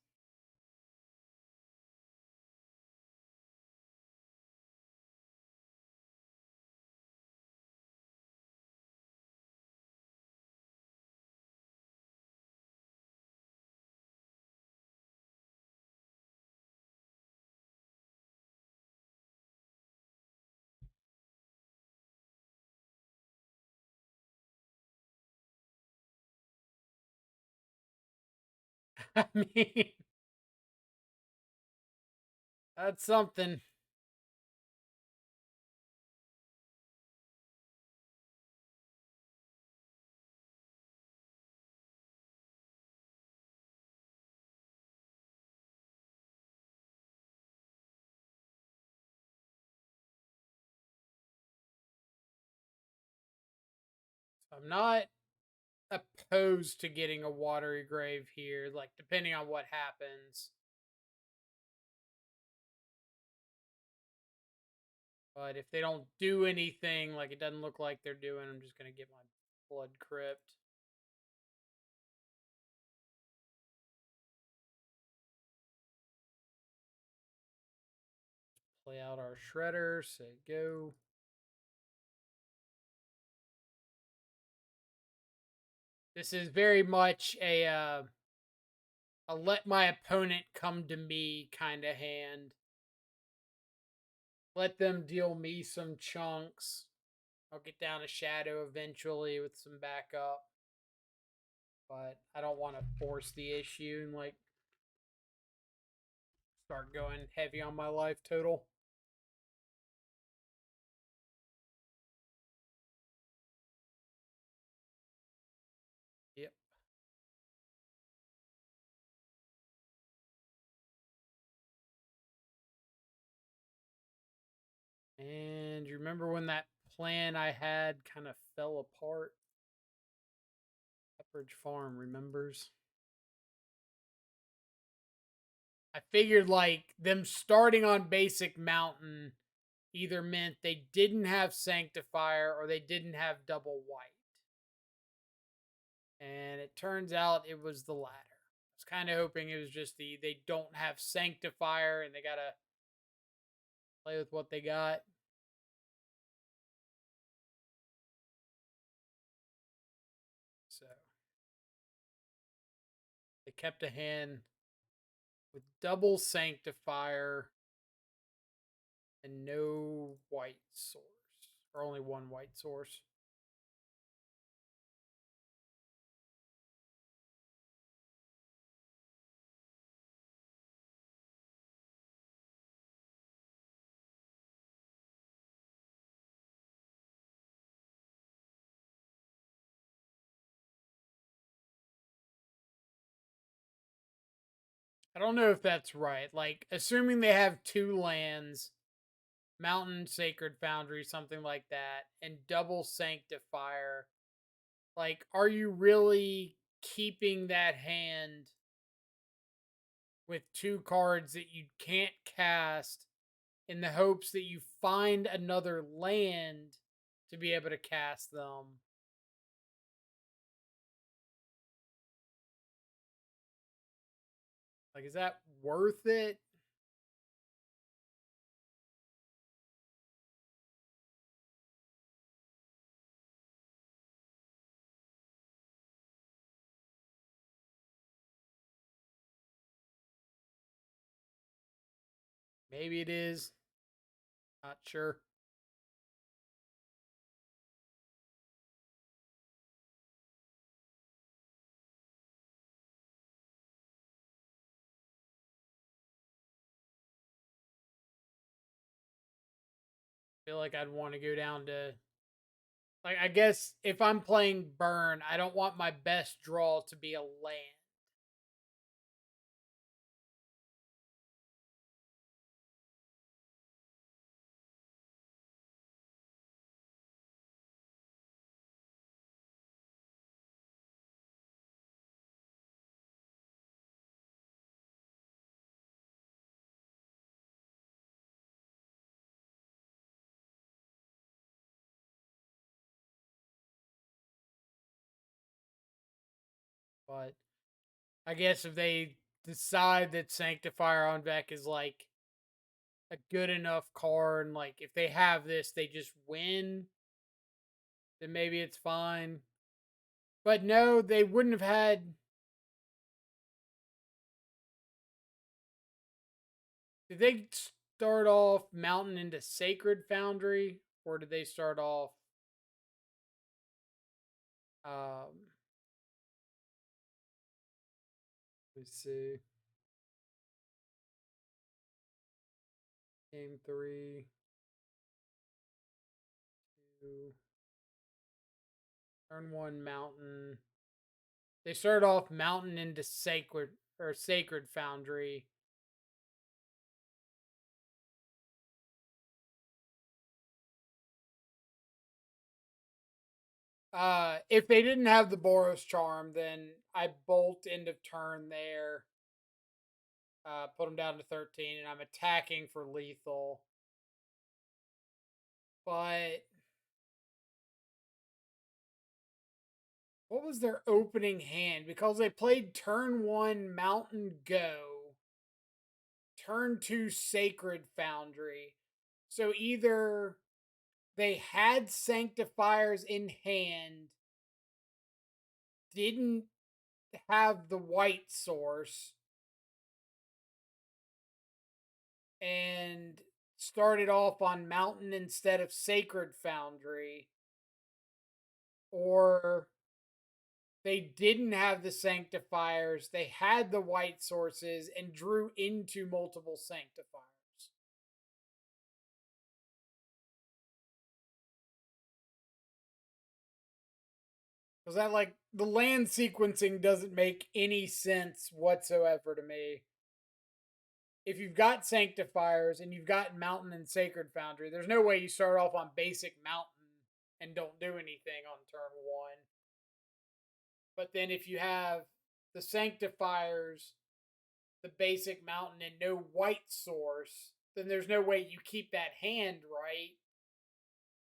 I mean, that's something. I'm not opposed to getting a watery grave here, like depending on what happens. But if they don't do anything, like it doesn't look like they're doing, I'm just gonna get my blood crypt. Play out our shredder, say go. This is very much a let my opponent come to me kind of hand. Let them deal me some chunks. I'll get down a shadow eventually with some backup. But I don't want to force the issue and like start going heavy on my life total. Yep. And you remember when that plan I had kind of fell apart? Pepperidge Farm remembers. I figured like them starting on basic mountain either meant they didn't have sanctifier or they didn't have double white. And it turns out it was the latter. I was kind of hoping it was just they don't have sanctifier and they gotta play with what they got. So they kept a hand with double sanctifier and no white source, or only one white source. I don't know if that's right. Like, assuming they have two lands, Mountain, Sacred Foundry, something like that, and double Sanctifier, like, are you really keeping that hand with two cards that you can't cast in the hopes that you find another land to be able to cast them? Like, is that worth it? Maybe it is. Not sure. feel like I'd want to go down to, like, I guess if I'm playing burn, I don't want my best draw to be a land. But I guess if they decide that Sanctifier on Vec is like a good enough card, and like if they have this, they just win, then maybe it's fine. But no, they wouldn't have had. Did they start off Mountain into Sacred Foundry, or did they start off? Um, let's see. Game 3, 2, turn 1 Mountain. They started off Mountain into Sacred Foundry. If they didn't have the Boros Charm, then I bolt end of turn there. Put them down to 13, and I'm attacking for lethal. But what was their opening hand? Because they played turn 1 Mountain Go, turn 2 Sacred Foundry. So either they had Sanctifiers in hand, didn't have the white source, and started off on Mountain instead of Sacred Foundry, or they didn't have the Sanctifiers, they had the white sources and drew into multiple Sanctifiers. Because that, like, the land sequencing doesn't make any sense whatsoever to me. If you've got Sanctifiers and you've got Mountain and Sacred Foundry, there's no way you start off on basic Mountain and don't do anything on turn 1. But then if you have the Sanctifiers, the basic Mountain, and no white source, then there's no way you keep that hand right.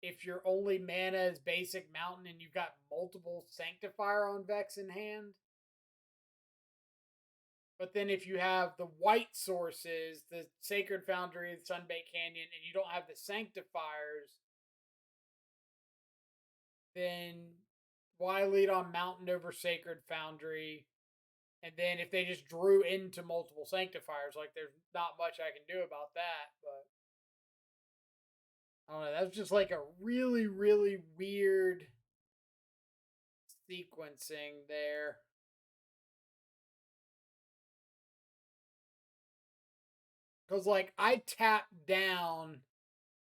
If your only mana is basic Mountain and you've got multiple Sanctifier on Vex in hand. But then if you have the white sources, the Sacred Foundry, the Sunbaked Canyon, and you don't have the Sanctifiers, then why lead on Mountain over Sacred Foundry? And then if they just drew into multiple Sanctifiers, like, there's not much I can do about that. But I don't know. That's just like a really, really weird sequencing there. Because, like, I tapped down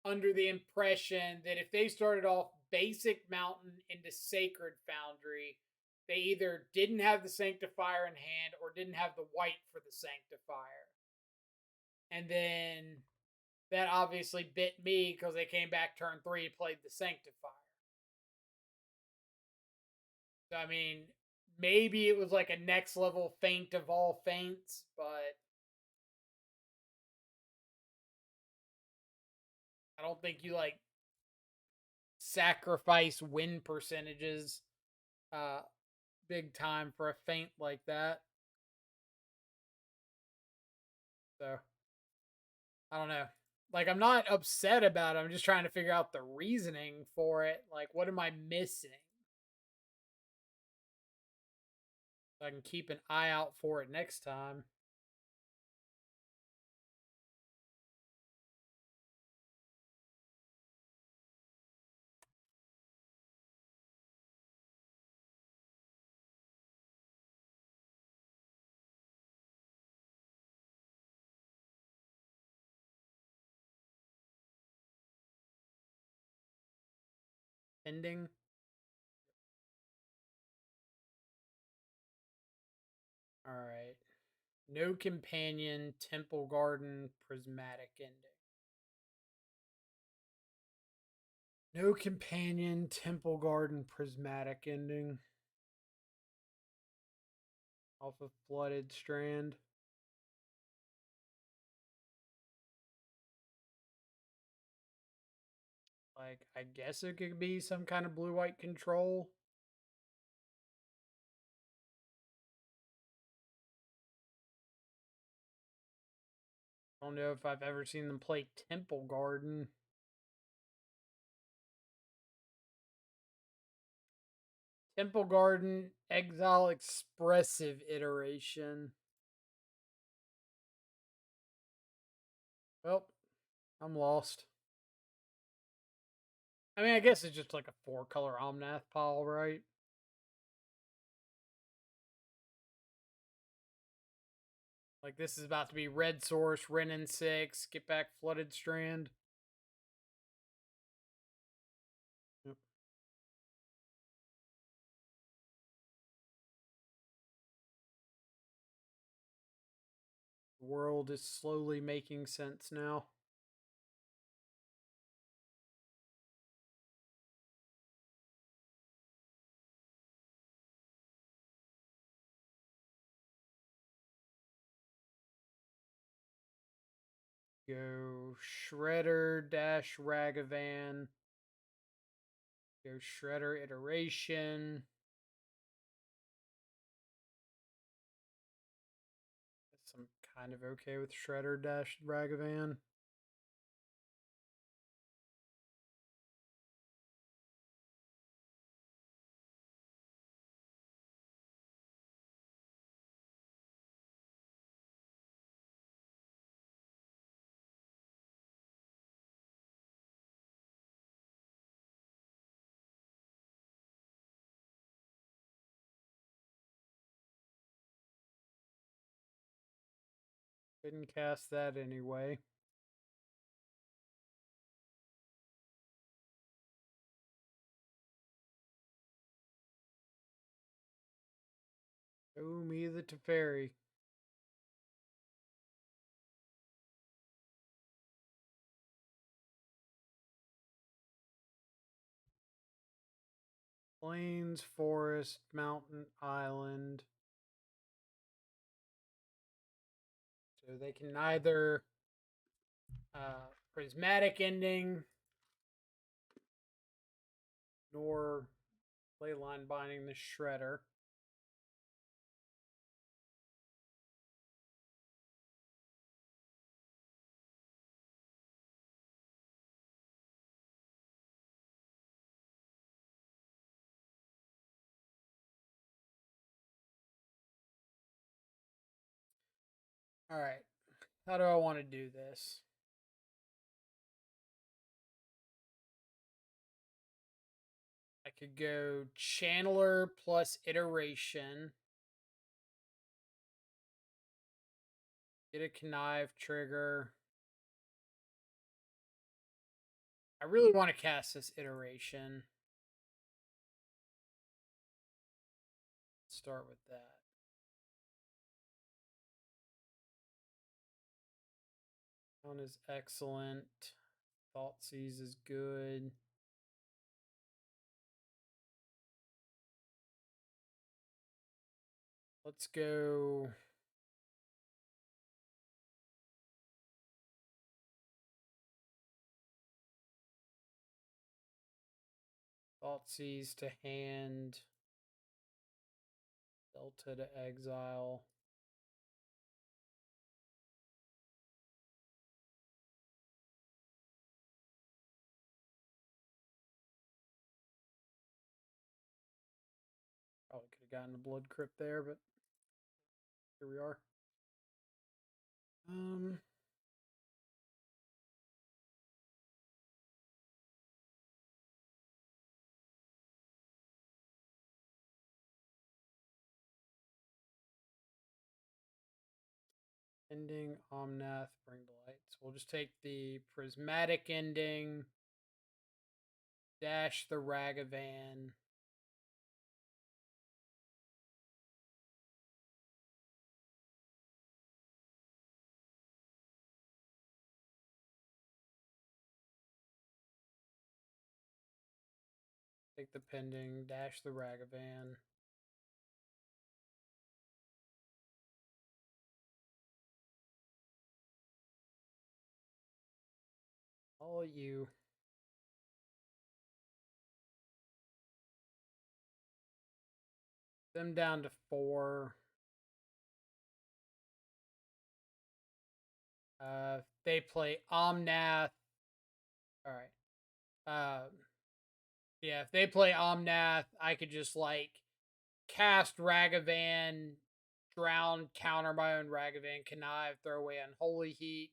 under the impression that if they started off basic Mountain into Sacred Foundry, they either didn't have the Sanctifier in hand or didn't have the white for the Sanctifier. And then that obviously bit me because they came back turn 3 and played the Sanctifier. So, I mean, maybe it was like a next level feint of all feints, but I don't think you, like, sacrifice win percentages uh big time for a feint like that. So I don't know. Like, I'm not upset about it. I'm just trying to figure out the reasoning for it. Like, what am I missing? So I can keep an eye out for it next time. ending. All right. No companion, Temple Garden, prismatic ending. No companion, Temple Garden, prismatic ending. Off of Flooded Strand. Like, I guess it could be some kind of blue-white control. I don't know if I've ever seen them play Temple Garden. Temple Garden, Exile Expressive iteration. Well, I'm lost. I mean, I guess it's just like a 4-color Omnath pile, right? Like, this is about to be Red Source, Renin 6, get back Flooded Strand. Yep. The world is slowly making sense now. Go Shredder dash Ragavan. Go Shredder iteration. Guess I'm kind of okay with Shredder dash Ragavan. Couldn't cast that anyway. Oh, me the Teferi. Plains, forest, mountain, island. So they can neither prismatic ending nor leyline binding the shredder. All right. How do I want to do this? I could go Channeler plus iteration. Get a connive trigger. I really want to cast this iteration. Let's start with that. One is excellent. Thoughtseize is good. Let's go. Thoughtseize to hand. Delta to exile. Probably could have gotten a blood crypt there, but here we are. Ending Omnath, bring to light. So we'll just take the prismatic ending. Dash the Ragavan. Take the pending, dash the Ragavan. All you. Them down to 4. They play Omnath. All right. Yeah, if they play Omnath, I could just like cast Ragavan, drown, counter my own Ragavan, connive, throw away Unholy Heat.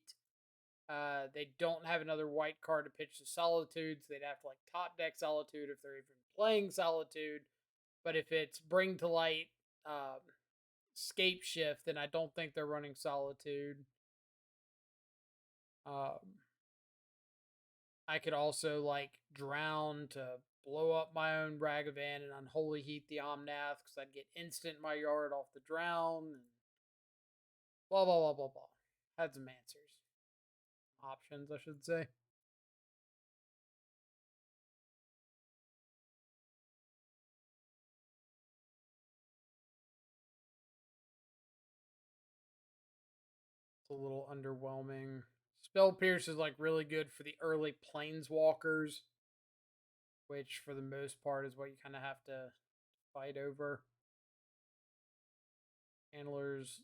They don't have another white card to pitch to Solitude, so they'd have to like top deck Solitude if they're even playing Solitude. But if it's Bring to Light, Scapeshift, then I don't think they're running Solitude. I could also like drown to blow up my own Ragavan and Unholy Heat the Omnath because I'd get instant in my yard off the drown. And blah blah blah blah blah. Had some answers, options, I should say. It's a little underwhelming. Spell Pierce is like really good for the early Planeswalkers, which for the most part is what you kind of have to fight over. Handler's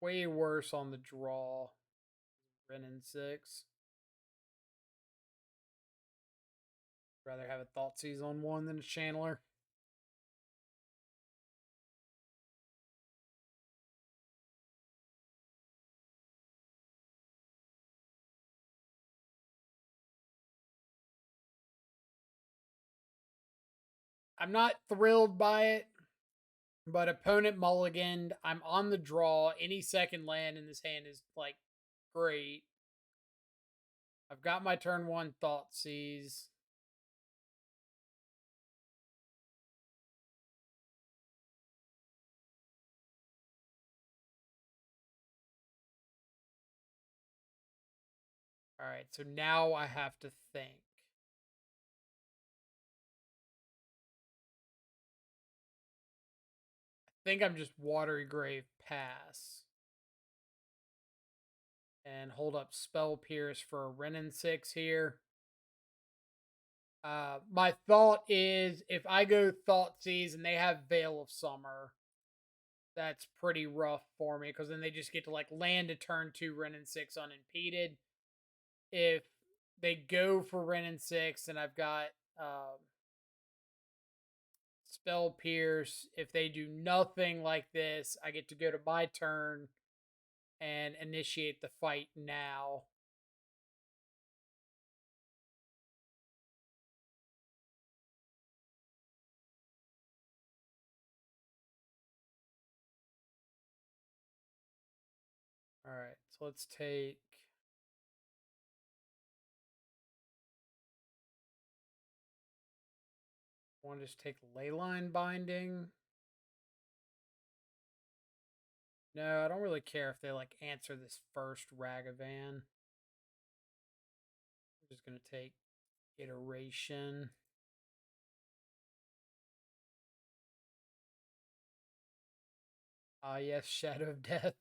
way worse on the draw. Ren and 6. Rather have a Thoughtseize on 1 than a Channeler. I'm not thrilled by it, but opponent mulliganed. I'm on the draw. Any second land in this hand is like great. I've got my turn 1 Thoughtseize. All right, so now I have to think. I think I'm just Watery Grave pass. And hold up Spell Pierce for a Ren and 6 here. My thought is if I go Thoughtseize and they have Veil of Summer, that's pretty rough for me because then they just get to like land a turn 2 Ren and 6 unimpeded. If they go for Ren and 6 and I've got Spell Pierce, if they do nothing like this, I get to go to my turn and initiate the fight now. All right, so let's take. I want to just take Leyline Binding. No, I don't really care if they like answer this first Ragavan. I'm just gonna take Iteration. Ah, yes, Shadow of Death.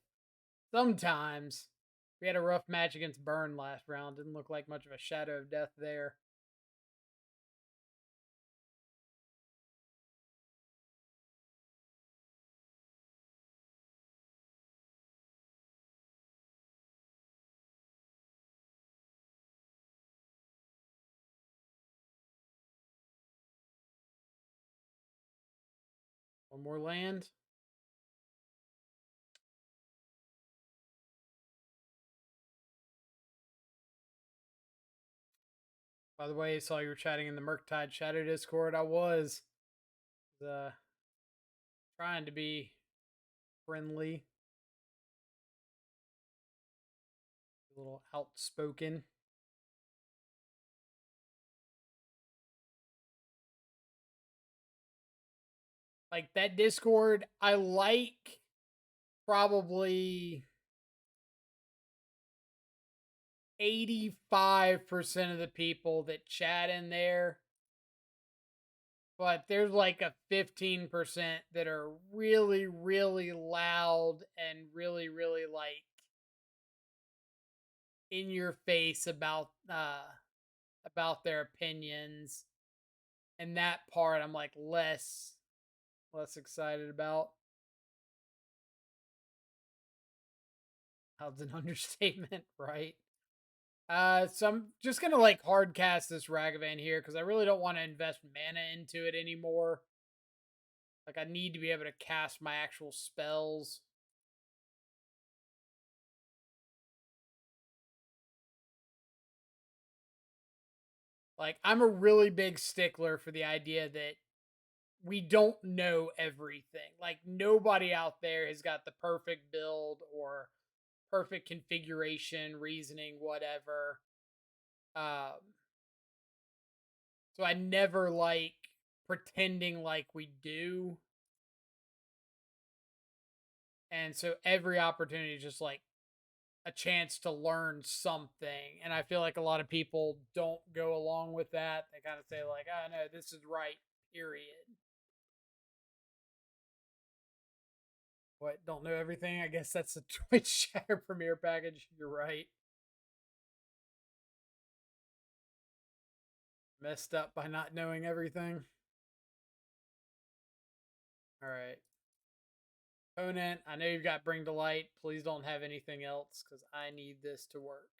Sometimes. We had a rough match against Burn last round. Didn't look like much of a Shadow of Death there. One more land. By the way, I saw you were chatting in the Murktide Shadow Discord. I was trying to be friendly, a little outspoken. Like that Discord, I like probably 85% of the people that chat in there, but there's like a 15% that are really, really loud and really, really like in your face about their opinions. And that part I'm like less excited about. How's an understatement, right? So I'm just gonna like hard cast this Ragavan here because I really don't want to invest mana into it anymore. Like I need to be able to cast my actual spells. Like I'm a really big stickler for the idea that we don't know everything. Like nobody out there has got the perfect build or perfect configuration, reasoning, whatever. Um, so I never like pretending like we do. And so every opportunity is just like a chance to learn something. And I feel like a lot of people don't go along with that. They kind of say, like, oh, no, this is right, period. What? Don't know everything? I guess that's a Twitch Shatter Premiere package. You're right. Messed up by not knowing everything. All right. Opponent, I know you've got Bring to Light. Please don't have anything else because I need this to work.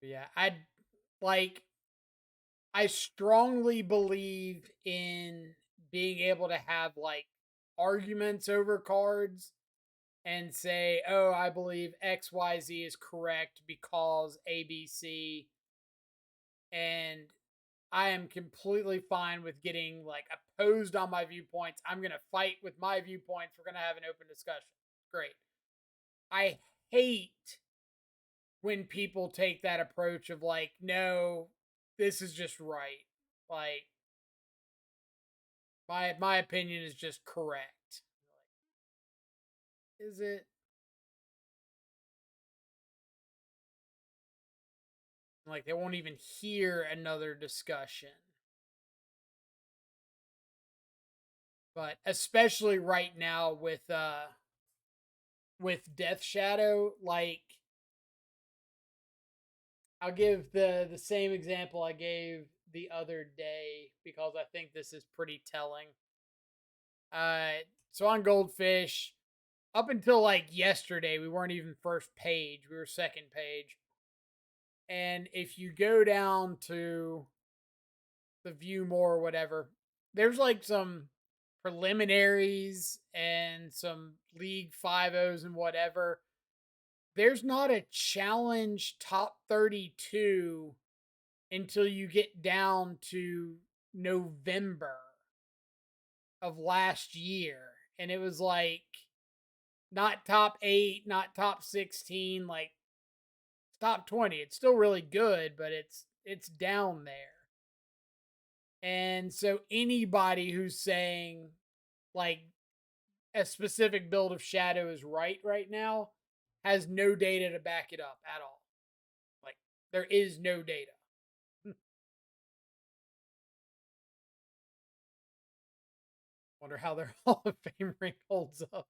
But yeah, like, I strongly believe in being able to have like arguments over cards and say, oh, I believe XYZ is correct because ABC. And I am completely fine with getting like opposed on my viewpoints. I'm going to fight with my viewpoints. We're going to have an open discussion. Great. I hate when people take that approach of like, no, this is just right. Like my opinion is just correct. Is it? Like they won't even hear another discussion. But especially right now with Death Shadow, like I'll give the same example I gave the other day because I think this is pretty telling. So on Goldfish, up until like yesterday, we weren't even first page; we were second page. And if you go down to the view more or whatever, there's like some preliminaries and some League 5-0s and whatever. There's not a challenge top 32 until you get down to November of last year. And it was like not top 8, not top 16, like top 20. It's still really good, but it's down there. And so anybody who's saying like a specific build of Shadow is right now has no data to back it up at all. Like there is no data. Wonder how their Hall of Fame ring holds up.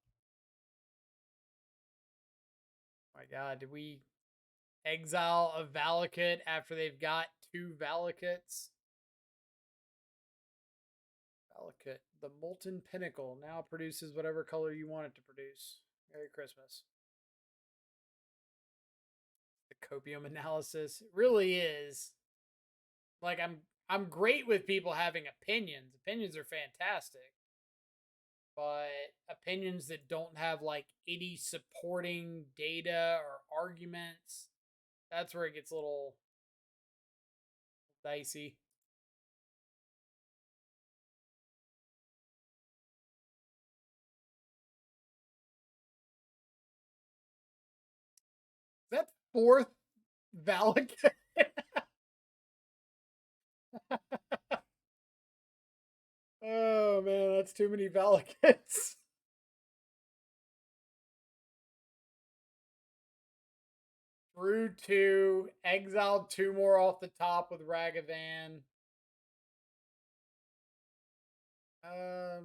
My God, did we exile a Valakut after they've got 2 Valakuts? Valakut, the Molten Pinnacle, now produces whatever color you want it to produce. Merry Christmas. The copium analysis it really is. Like I'm great with people having opinions. Opinions are fantastic. But opinions that don't have like any supporting data or arguments, that's where it gets a little dicey. 4th Valak. Oh man, that's too many Valakits. Drew 2, exiled 2 more off the top with Ragavan. Yeah.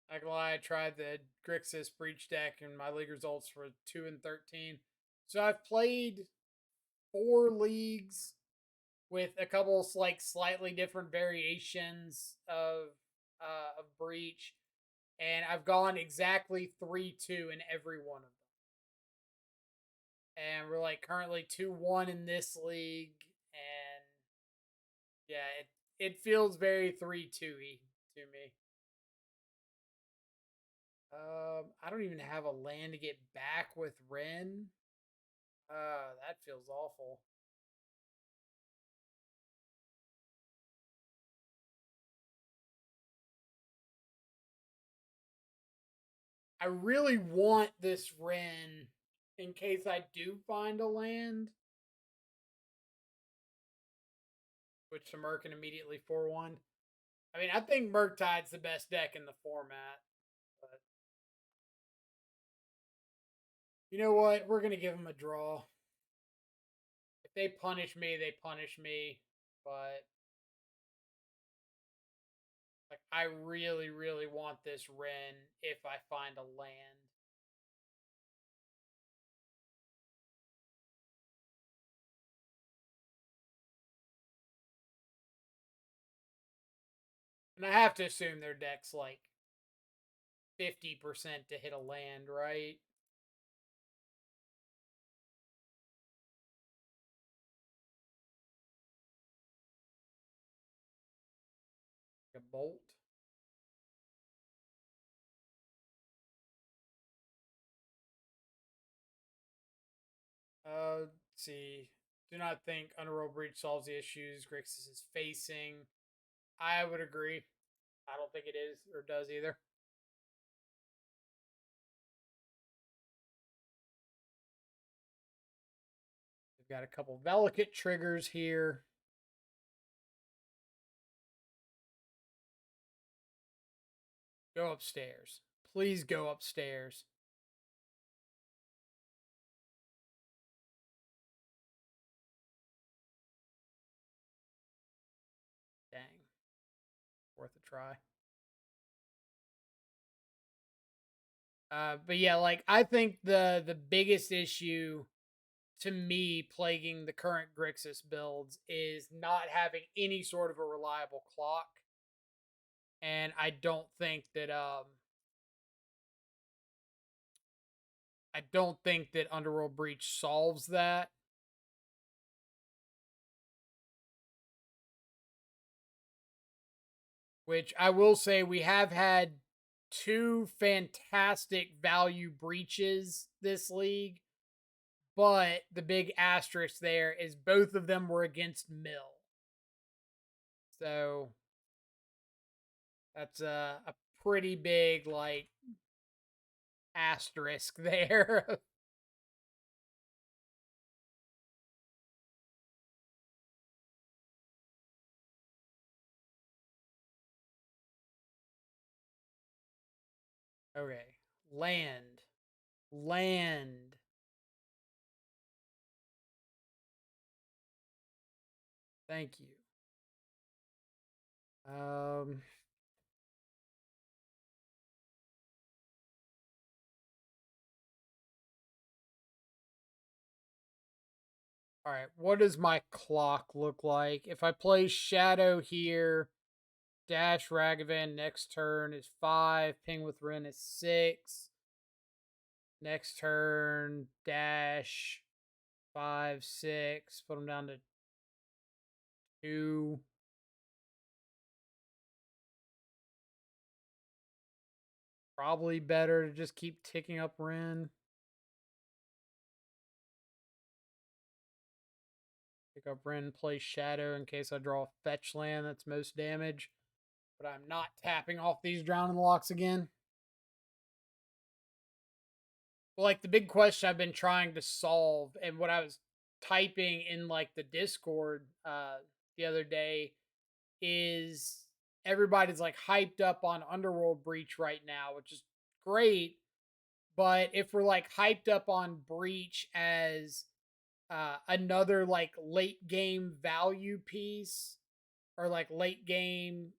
Not gonna lie, I tried the Grixis Breach deck and my league results were 2 and 13. So I've played 4 leagues with a couple like slightly different variations of Breach, and I've gone exactly 3-2 in every one of them. And we're like currently 2-1 in this league, and yeah, it feels very 3-2y to me. I don't even have a land to get back with Ren. That feels awful. I really want this Ren in case I do find a land. Switch to Merc and immediately 4-1. I mean, I think Murktide's the best deck in the format. But you know what? We're going to give them a draw. If they punish me, they punish me. But like, I really, really want this Ren if I find a land. And I have to assume their deck's like 50% to hit a land, right? A bolt. Let's see. Do not think Underworld Breach solves the issues Grixis is facing. I would agree. I don't think it is or does either. We've got a couple Velikit triggers here. Go upstairs. Please go upstairs. Dang. Worth a try. But yeah, like I think the biggest issue to me plaguing the current Grixis builds is not having any sort of a reliable clock. And I don't think that Underworld Breach solves that. Which I will say we have had 2 fantastic value breaches this league, but the big asterisk there is both of them were against Mill. So that's a pretty big like asterisk there. Okay. Land. Land. Thank you. Um all right, what does my clock look like? If I play Shadow here, dash Ragavan next turn is 5, ping with Ren is 6. Next turn, dash 5, 6, put them down to 2. Probably better to just keep ticking up Ren. Pick up Ren, play Shadow in case I draw a fetch land that's most damage. but I'm not tapping off these Drowning Locks again. Well, like the big question I've been trying to solve, and what I was typing in like the Discord the other day is everybody's like hyped up on Underworld Breach right now, which is great. But if we're like hyped up on Breach as another like late game value piece or like late game,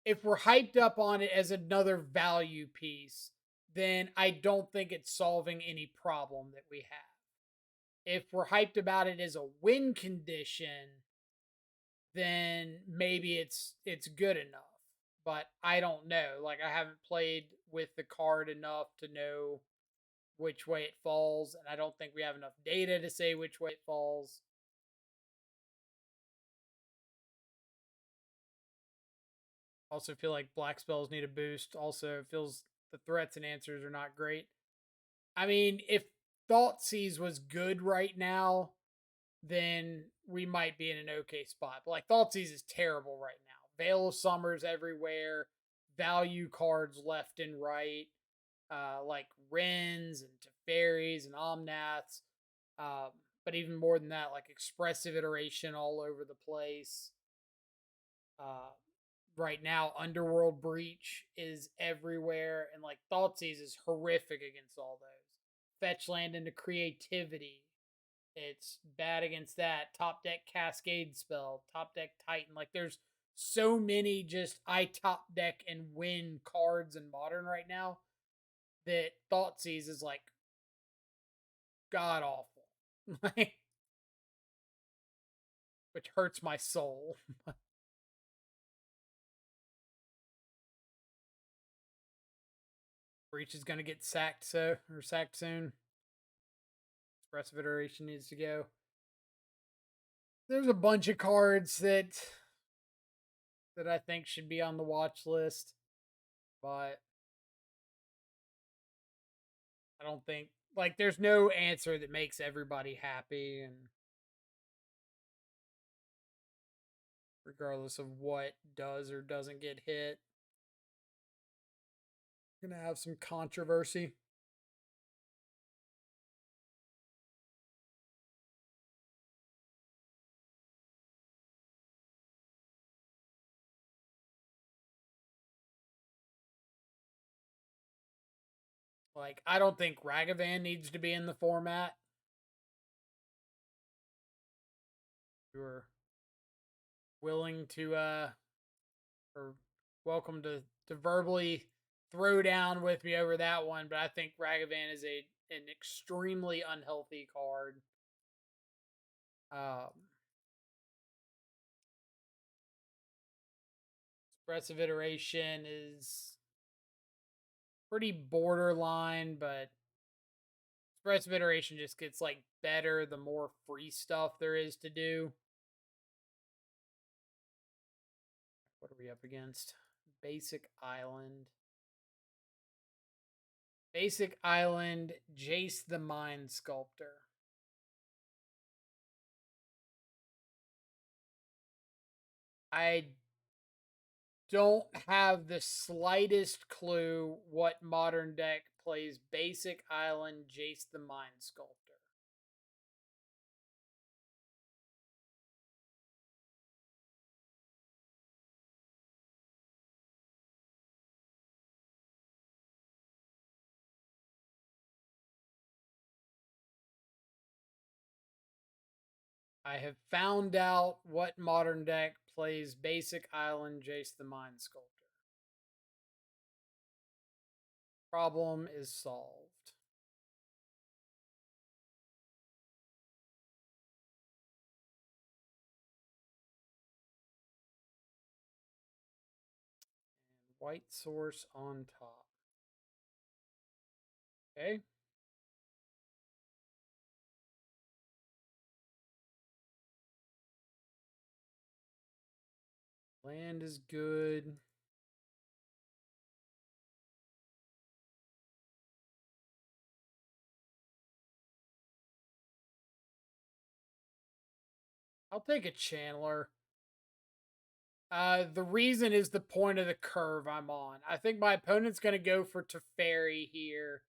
if we're hyped up on it as another value piece, then I don't think it's solving any problem that we have. If we're hyped about it as a win condition, then maybe it's good enough. But I don't know. Like I haven't played with the card enough to know which way it falls, and I don't think we have enough data to say which way it falls. Also feel like black spells need a boost. Also, it feels the threats and answers are not great. I mean, if Thoughtseize was good right now, then we might be in an okay spot. But like Thoughtseize is terrible right now. Veil of Summers everywhere, value cards left and right, like Wrens and Teferis and Omnaths. Um, but even more than that, like expressive iteration all over the place. Uh, right now, Underworld Breach is everywhere, and like Thoughtseize is horrific against all those. Fetch land into creativity. It's bad against that. Top deck Cascade spell, top deck Titan. Like there's so many just I top deck and win cards in Modern right now that Thoughtseize is like god awful. Which hurts my soul. Breach is gonna get sacked soon. Expressive iteration needs to go. There's a bunch of cards that I think should be on the watch list, but I don't think like there's no answer that makes everybody happy, and regardless of what does or doesn't get hit, we're gonna have some controversy. Like I don't think Ragavan needs to be in the format. You're willing to or welcome to verbally throw down with me over that one, but I think Ragavan is a an extremely unhealthy card. Um, Expressive iteration is pretty borderline, but expressive iteration just gets like better the more free stuff there is to do. What are we up against? Basic Island. Basic Island, Jace the Mind Sculptor. I don't have the slightest clue what modern deck plays Basic Island, Jace the Mind Sculptor. I have found out what modern deck plays Basic Island, Jace the Mind Sculptor. Problem is solved. And white source on top. Okay. Land is good. I'll take a channeler. The reason is the point of the curve I'm on. I think my opponent's going to go for Teferi here.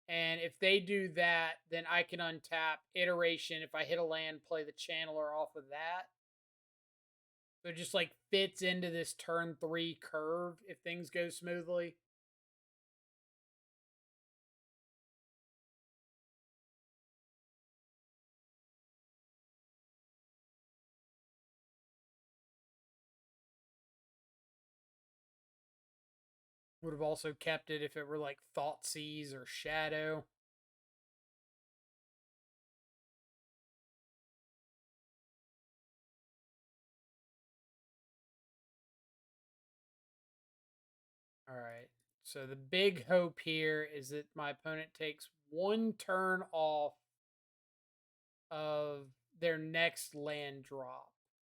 And if they do that, then I can untap Iteration. If I hit a land, play the channeler off of that. So it just like fits into this turn 3 curve if things go smoothly. Would have also kept it if it were like Thoughtseize or Shadow. Alright. So the big hope here is that my opponent takes one turn off of their next land drop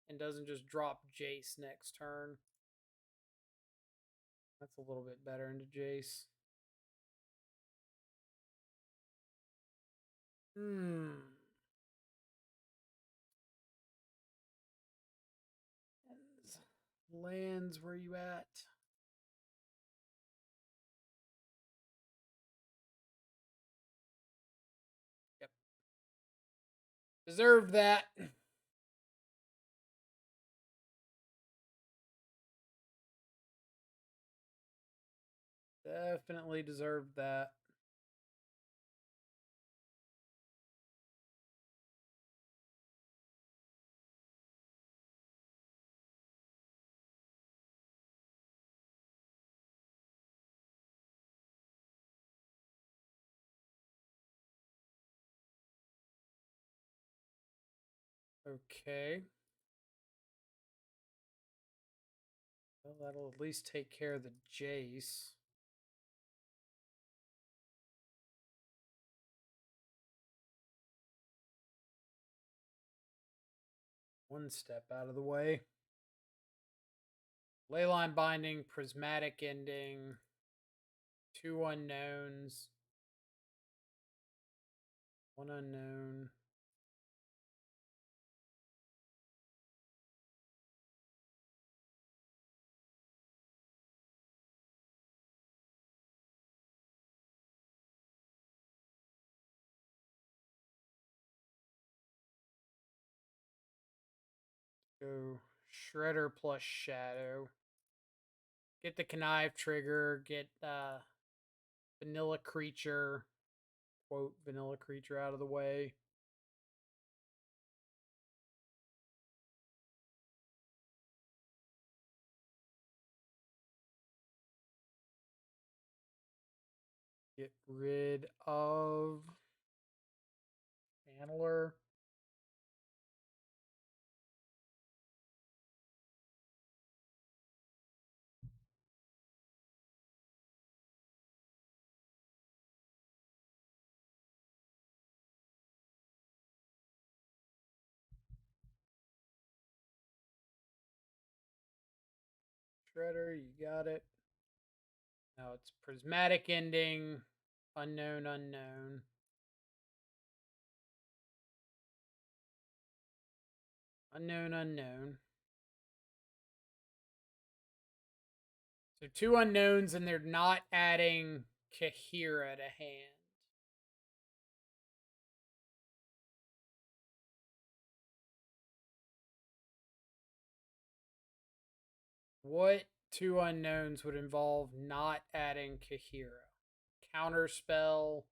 and doesn't just drop Jace next turn. That's a little bit better into Jace. Lands, where you at? Yep. Deserved that. Definitely deserved that. Okay. Well, that'll at least take care of the Jace. One step out of the way. Leyline Binding, Prismatic Ending, 2 unknowns, 1 unknown. Go Shredder plus Shadow. Get the Connive trigger. Get Vanilla Creature, quote, Vanilla Creature out of the way. Get rid of Handler. Shredder, you got it. Now it's Prismatic Ending, unknown, unknown. Unknown, unknown. So 2 unknowns, and they're not adding Kahira to hand. What 2 unknowns would involve not adding Kahira? Counterspell.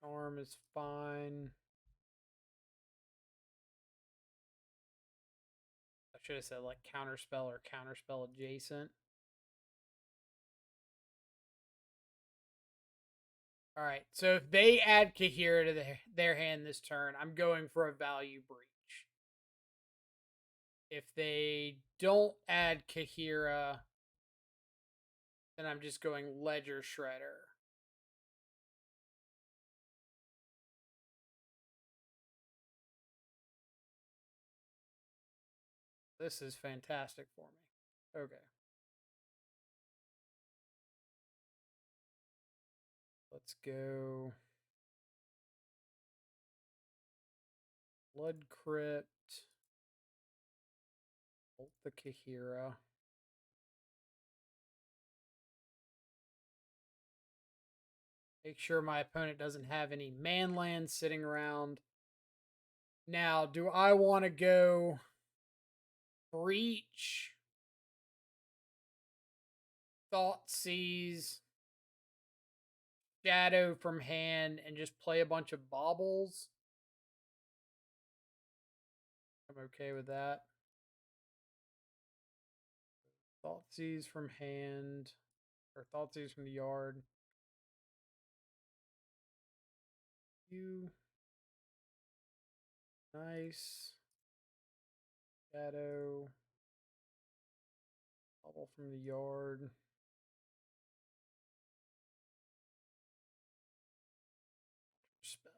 Charm is fine. I should have said like counterspell or counterspell adjacent. All right, so if they add Kahira to their hand this turn, I'm going for a value breach. If they don't add Kahira, then I'm just going Ledger Shredder. This is fantastic for me. Okay. Let's go Blood Crypt, Bolt the Kahira. Make sure my opponent doesn't have any man lands sitting around. Now, do I want to go Breach, Thoughtseize, Shadow from hand, and just play a bunch of baubles? I'm okay with that. Thoughtseize from hand, or Thoughtseize from the yard. You. Nice. Shadow. Bubble from the yard. Spell.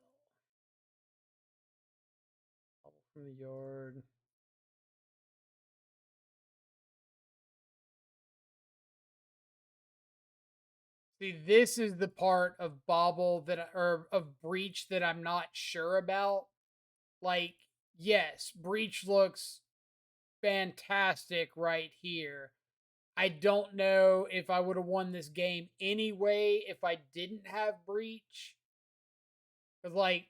Bubble from the yard. See, this is the part of Bobble that, or of Breach, that I'm not sure about. Like, yes, Breach looks fantastic right here. I don't know if I would have won this game anyway if I didn't have Breach. Because, like,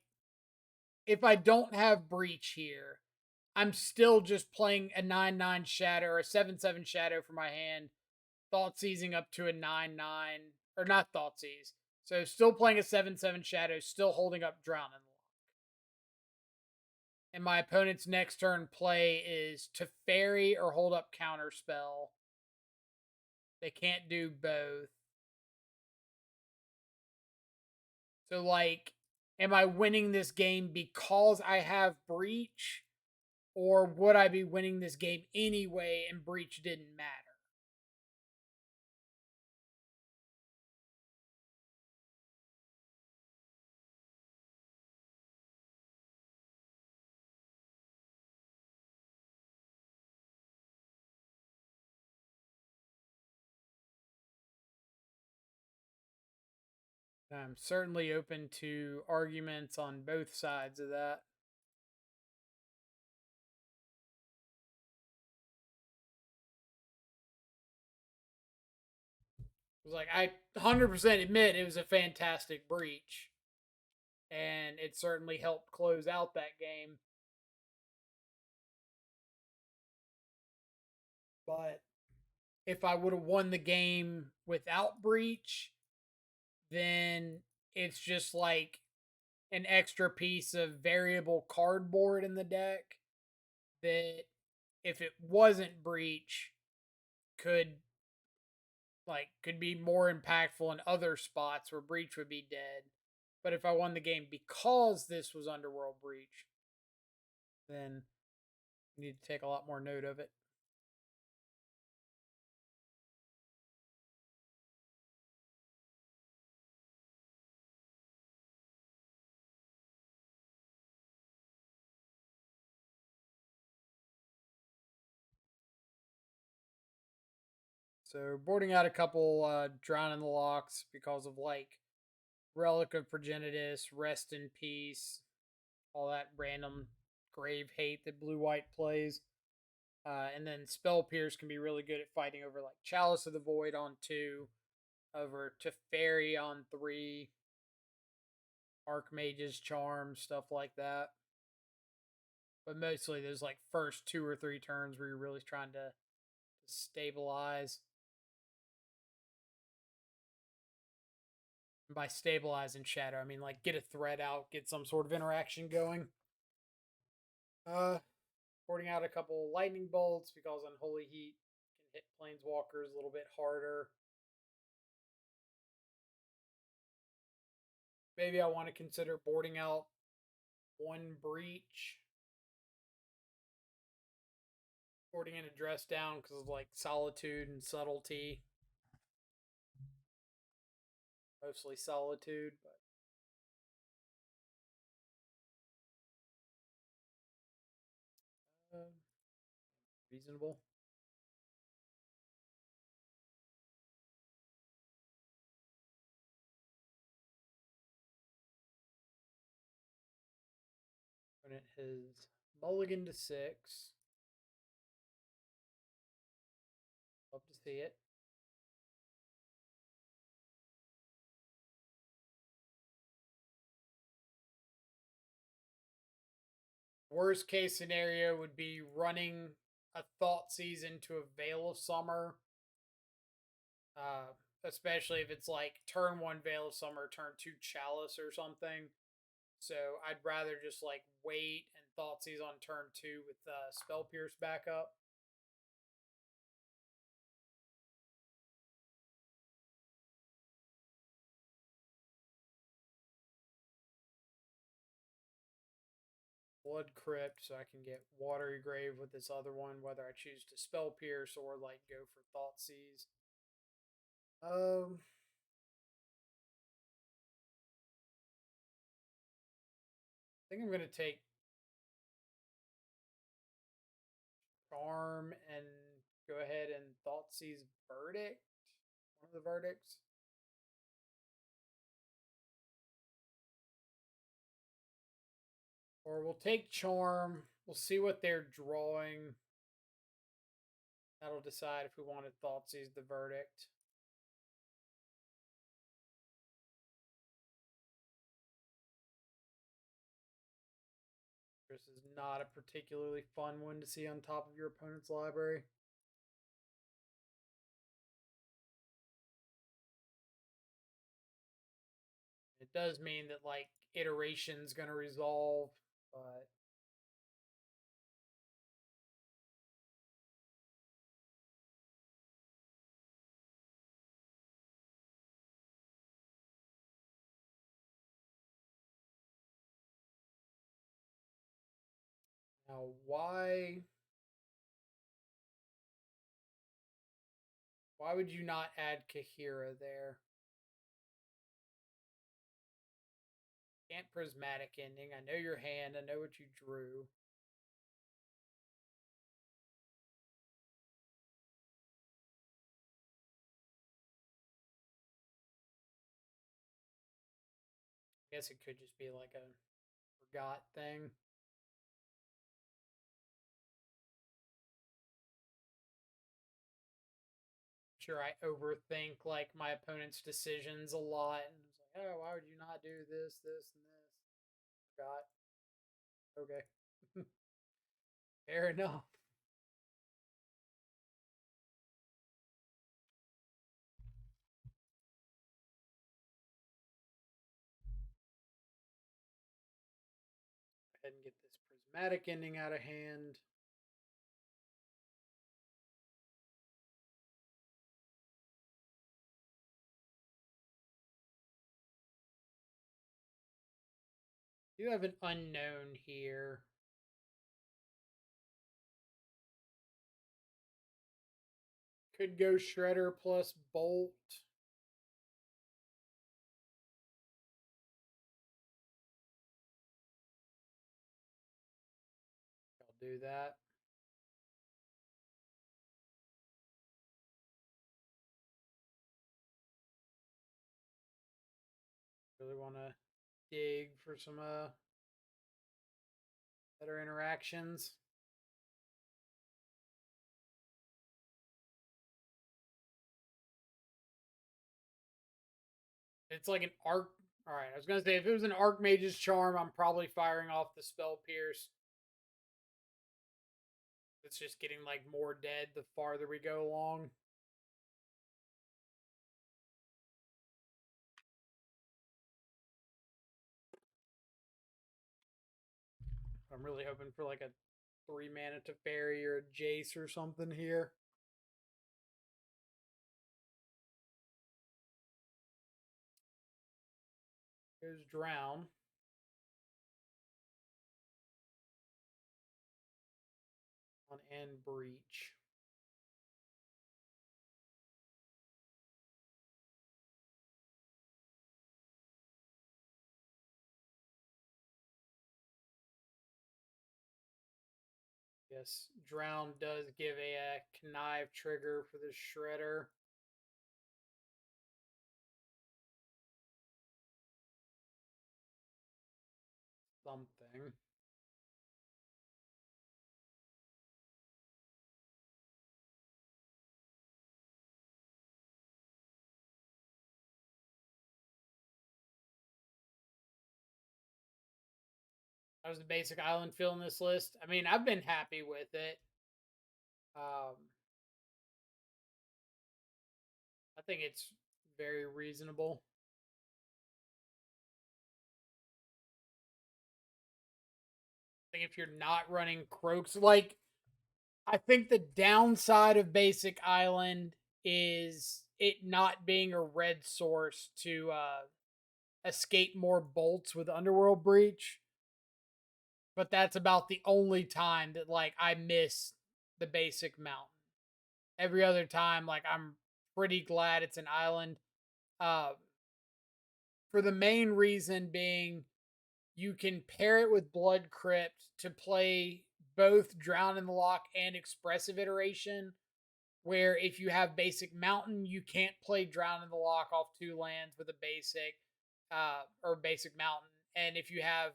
if I don't have Breach here, I'm still just playing a 9/9 Shadow or a 7/7 Shadow for my hand, thought seizing up to a 9/9, or not thought seize. So still playing a 7/7 Shadow, still holding up Drown in the Loch. And my opponent's next turn play is to fairy or hold up Counterspell. They can't do both. So, like, am I winning this game because I have Breach? Or would I be winning this game anyway and Breach didn't matter? I'm certainly open to arguments on both sides of that. It was like, I 100% admit it was a fantastic Breach. And it certainly helped close out that game. But if I would have won the game without Breach, then it's just like an extra piece of variable cardboard in the deck that, if it wasn't Breach, could could be more impactful in other spots where Breach would be dead. But if I won the game because this was Underworld Breach, then you need to take a lot more note of it. So boarding out a couple Drown in the Locks because of like Relic of Progenitus, Rest in Peace, all that random grave hate that blue white plays. And then Spell Pierce can be really good at fighting over like Chalice of the Void on 2, over Teferi on 3, Archmage's Charm, stuff like that. But mostly those like first 2 or 3 turns where you're really trying to stabilize. And by stabilizing Shadow, I mean like get a threat out, get some sort of interaction going. Porting out a couple lightning bolts because Unholy Heat can hit planeswalkers a little bit harder. Maybe I want to consider boarding out one Breach. Boarding in a dress down because of like Solitude and Subtlety. Mostly Solitude, but reasonable. Opponent has mulligan to 6. Love to see it. Worst case scenario would be running a Thoughtseize into a Veil of Summer. Especially if it's like turn 1 Veil of Summer, turn 2 Chalice or something. So I'd rather just like wait and Thoughtseize on turn 2 with Spell Pierce backup. Blood Crypt, so I can get Watery Grave with this other one, whether I choose to Spell Pierce or like go for Thoughtseize. I think I'm gonna take Charm and go ahead and Thoughtseize Verdict. One of the verdicts. Or we'll take Charm. We'll see what they're drawing. That'll decide if we want to Thoughtseize the Verdict. This is not a particularly fun one to see on top of your opponent's library. It does mean that like iteration's gonna resolve, but now why would you not add Kahira there? Can't Prismatic Ending. I know your hand. I know what you drew. I guess it could just be like a forgot thing. Sure, I overthink like my opponent's decisions a lot, and it's like, oh, why would you not do this, this, and this? Forgot. Okay, fair enough. Go ahead and get this Prismatic Ending out of hand. You have an unknown here. Could go Shredder plus Bolt. I'll do that. Really want to dig for some better interactions. It's like an arc. All right, I was gonna say if it was an Archmage's Charm, I'm probably firing off the Spell Pierce. It's just getting like more dead the farther we go along. I'm really hoping for like a 3 mana Teferi or a Jace or something here. Goes Drown. On and Breach. Yes, Drown does give a connive trigger for the Shredder. Something. How's the basic island feel in this list? I mean, I've been happy with it. Um, I think it's very reasonable. I think if you're not running croaks, like I think the downside of basic island is it not being a red source to escape more bolts with Underworld Breach. But that's about the only time that like I miss the basic mountain. Every other time, like I'm pretty glad it's an island. Uh, for the main reason being you can pair it with Blood Crypt to play both Drown in the Lock and Expressive Iteration. Where if you have basic mountain, you can't play Drown in the Lock off 2 lands with a basic or basic mountain. And if you have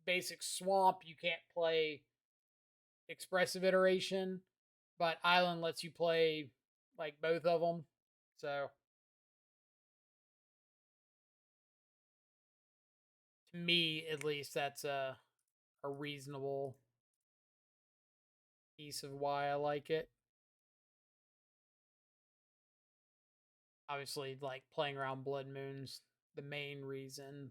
basic swamp, you can't play expressive iteration. But island lets you play like both of them. So to me, at least, that's a reasonable piece of why I like it. Obviously, like playing around Blood Moon's the main reason.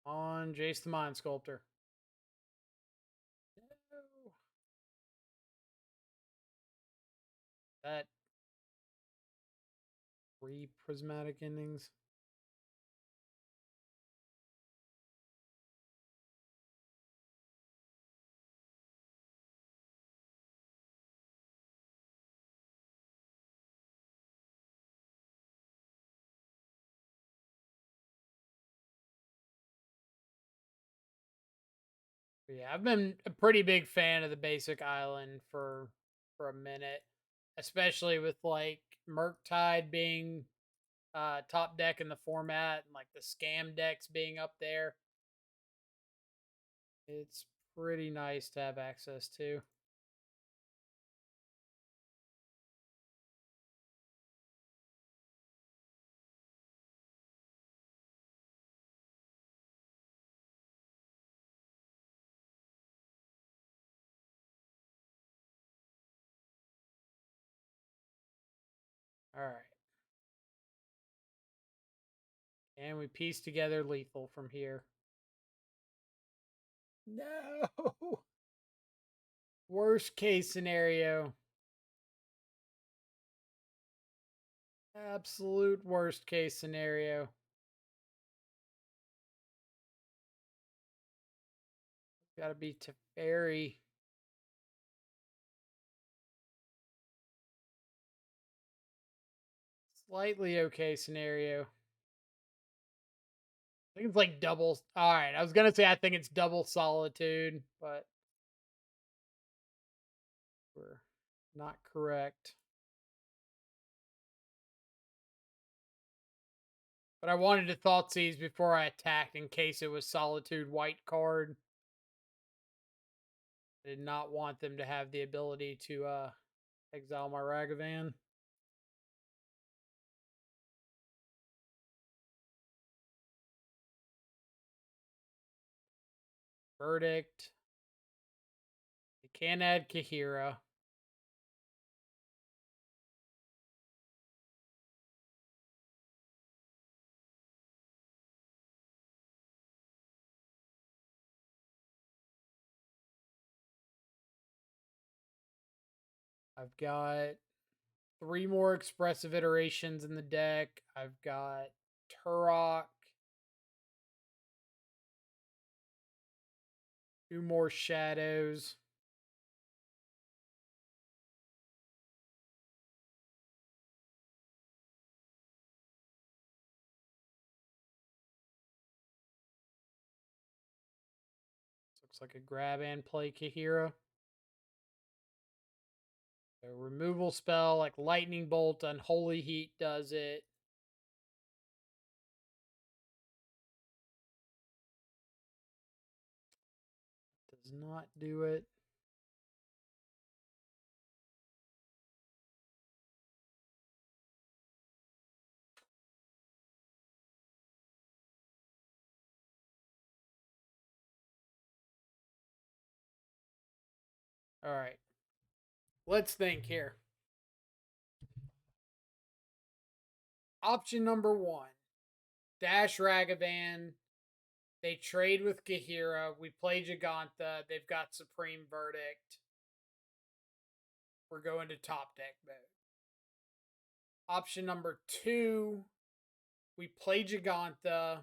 On Jace the Mind Sculptor. No. That 3 prismatic endings. But yeah, I've been a pretty big fan of the basic island for a minute, especially with like Murktide being top deck in the format and like the scam decks being up there. It's pretty nice to have access to. All right. And we piece together lethal from here. No. Worst case scenario. Absolute worst case scenario. Gotta be Teferi. Slightly okay scenario. I think it's like double. All right. I was going to say I think it's double solitude, but we're not correct. But I wanted to Thoughtseize before I attacked in case it was solitude white card. I did not want them to have the ability to exile my Ragavan. Verdict. They can add Kahira. I've got 3 more expressive iterations in the deck. I've got Turok. 2 more shadows. Looks like a grab and play Kahira. So removal spell like Lightning Bolt, Unholy Heat does it. Does not do it. All right. Let's think here. Option number one, Dash Ragavan. They trade with Gahira. We play Giganta. They've got Supreme Verdict. We're going to top deck mode. Option number two, we play Giganta.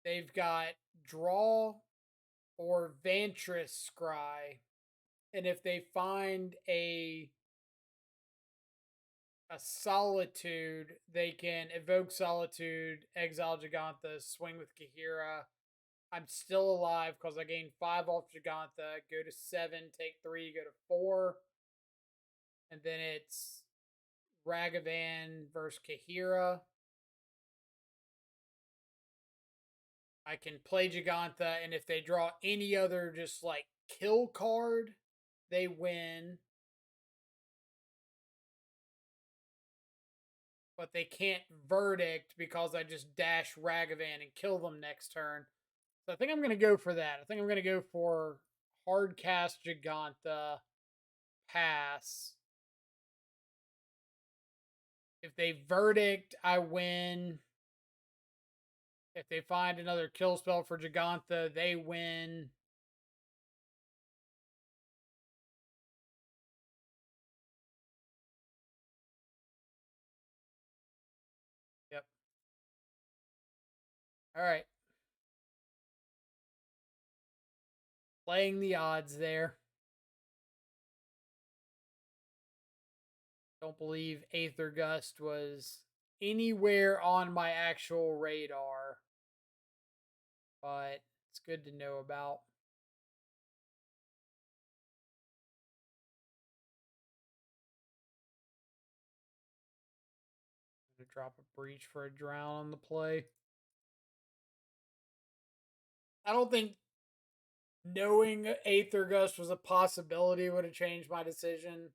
They've got Draw or Vantress Scry. And if they find a Solitude, they can evoke Solitude, exile Giganta, swing with Gahira. I'm still alive because I gained 5 off Giganta, go to 7, take 3, go to 4. And then it's Ragavan versus Kahira. I can play Giganta, and if they draw any other just like kill card, they win. But they can't Verdict because I just dash Ragavan and kill them next turn. So I think I'm going to go for that. I think I'm going to go for hard cast Giganta, pass. If they Verdict, I win. If they find another kill spell for Giganta, they win. Yep. All right. Playing the odds there. Don't believe Aether Gust was anywhere on my actual radar, but it's good to know about. I'm gonna drop a Breach for a Drown on the play. I don't think knowing Aether Gust was a possibility would have changed my decision.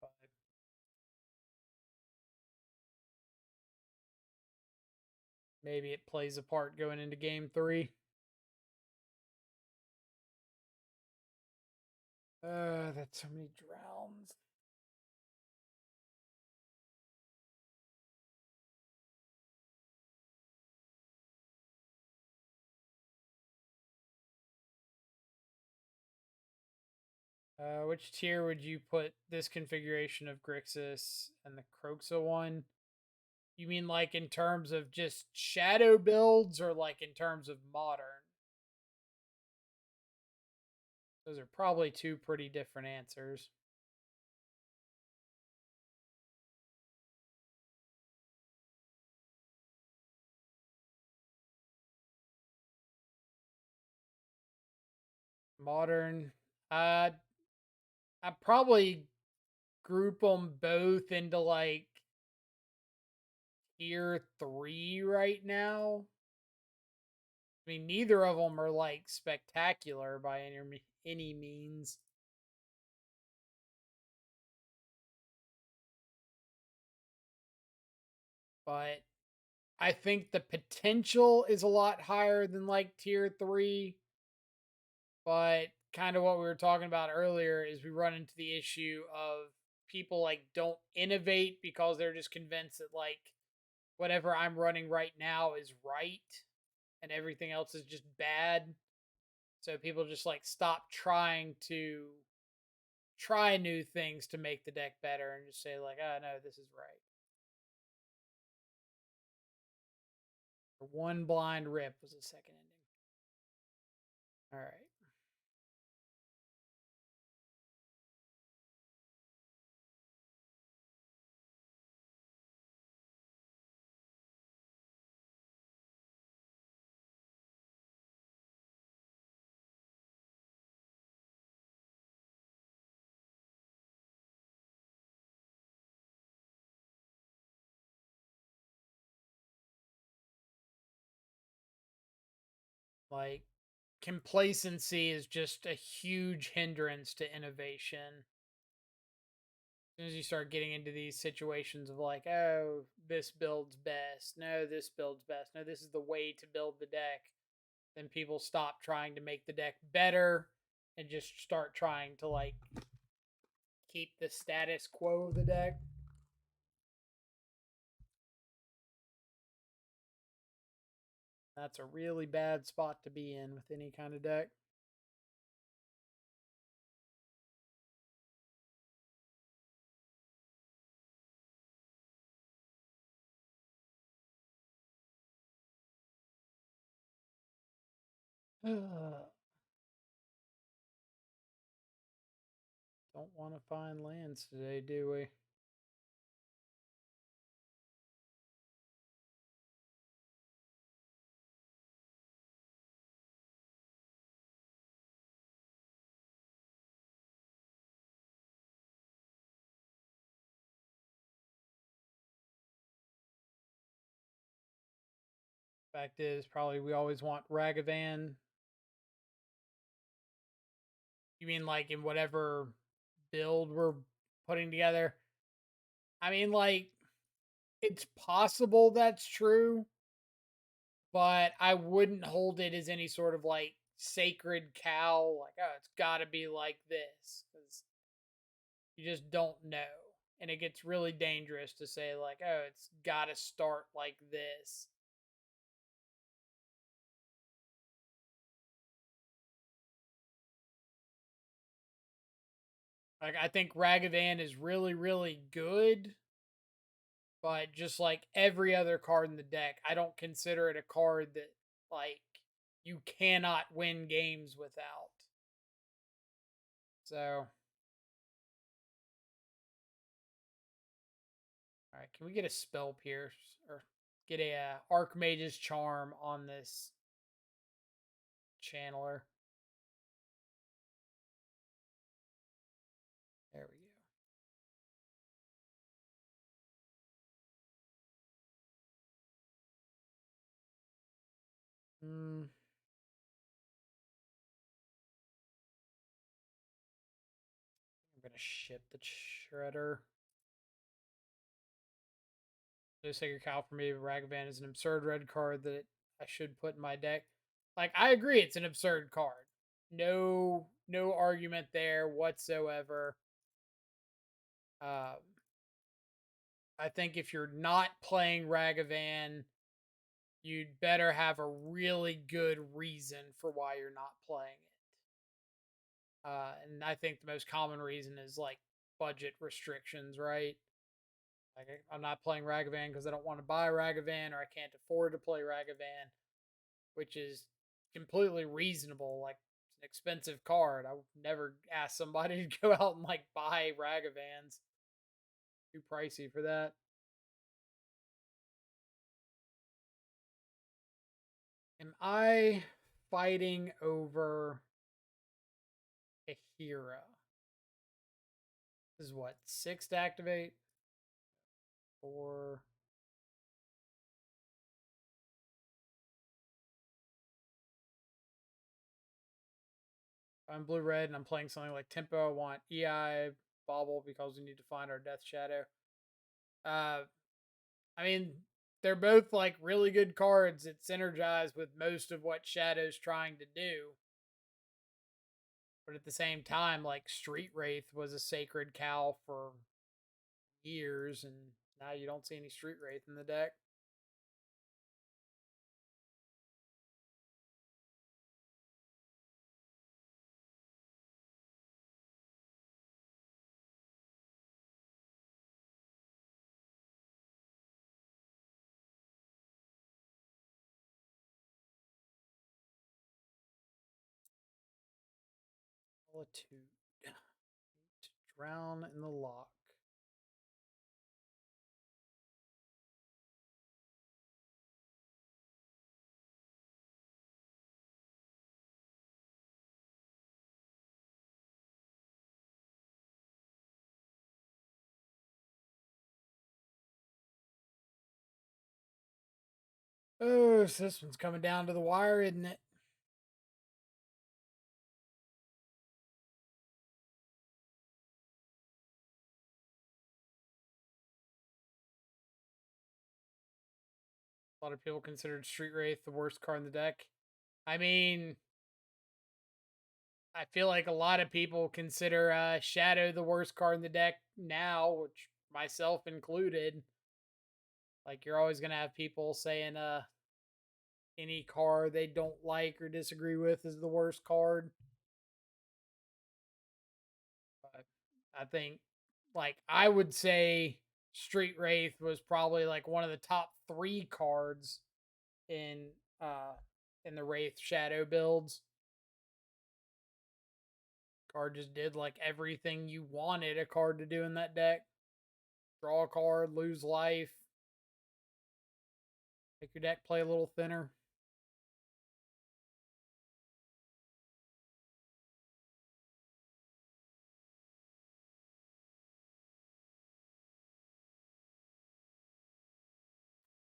But maybe it plays a part going into game 3. That's so many drowns. Which tier would you put this configuration of Grixis and the Croxa one? You mean like in terms of just shadow builds or like in terms of modern? Those are probably two pretty different answers. Modern, uh, I probably group them both into like tier 3 right now. I mean, neither of them are like spectacular by any means. But I think the potential is a lot higher than like tier 3. But kind of what we were talking about earlier is we run into the issue of people like don't innovate because they're just convinced that like whatever I'm running right now is right and everything else is just bad. So people just like stop trying to try new things to make the deck better and just say like, oh no, this is right. One blind rip was the second ending. All right. Like, complacency is just a huge hindrance to innovation. As soon as you start getting into these situations of like, oh, this build's best, no, this build's best, no, this is the way to build the deck, then people stop trying to make the deck better and just start trying to like keep the status quo of the deck. That's a really bad spot to be in with any kind of deck. Don't want to find lands today, do we? Fact is, probably we always want Ragavan. You mean like in whatever build we're putting together? I mean, like, it's possible that's true, but I wouldn't hold it as any sort of like sacred cow. Like, oh, it's got to be like this because you just don't know. And it gets really dangerous to say, like, oh, it's got to start like this. Like, I think Ragavan is really, really good, but just like every other card in the deck, I don't consider it a card that, like, you cannot win games without. So, all right, can we get a Spell Pierce or get a Archmage's Charm on this Channeler? There we go. I'm gonna ship the Shredder. No Sacred Cow for me. Ragavan is an absurd red card that I should put in my deck. Like, I agree, it's an absurd card. No argument there whatsoever. Um, I think if you're not playing Ragavan, you'd better have a really good reason for why you're not playing it. And I think the most common reason is like budget restrictions, right? Like, I'm not playing Ragavan because I don't want to buy Ragavan or I can't afford to play Ragavan, which is completely reasonable. Like, it's an expensive card. I would never ask somebody to go out and like buy Ragavans. Too pricey for that. Am I fighting over a hero? This is what, 6 to activate? 4. I'm blue red and I'm playing something like Tempo. I want EI Bobble because we need to find our Death Shadow. Uh, I mean, they're both like really good cards that synergize with most of what Shadow's trying to do. But at the same time, like Street Wraith was a sacred cow for years, and now you don't see any Street Wraith in the deck. Solitude. Drown in the lock. Oh, so this one's coming down to the wire, isn't it? A lot of people considered Street Wraith the worst card in the deck. I mean, I feel like a lot of people consider Shadow the worst card in the deck now, which myself included. Like, you're always gonna have people saying any card they don't like or disagree with is the worst card. But I think, like, I would say Street Wraith was probably like one of the top 3 cards in uh in the Wraith Shadow builds. Card just did like everything you wanted a card to do in that deck. Draw a card, lose life, make your deck play a little thinner.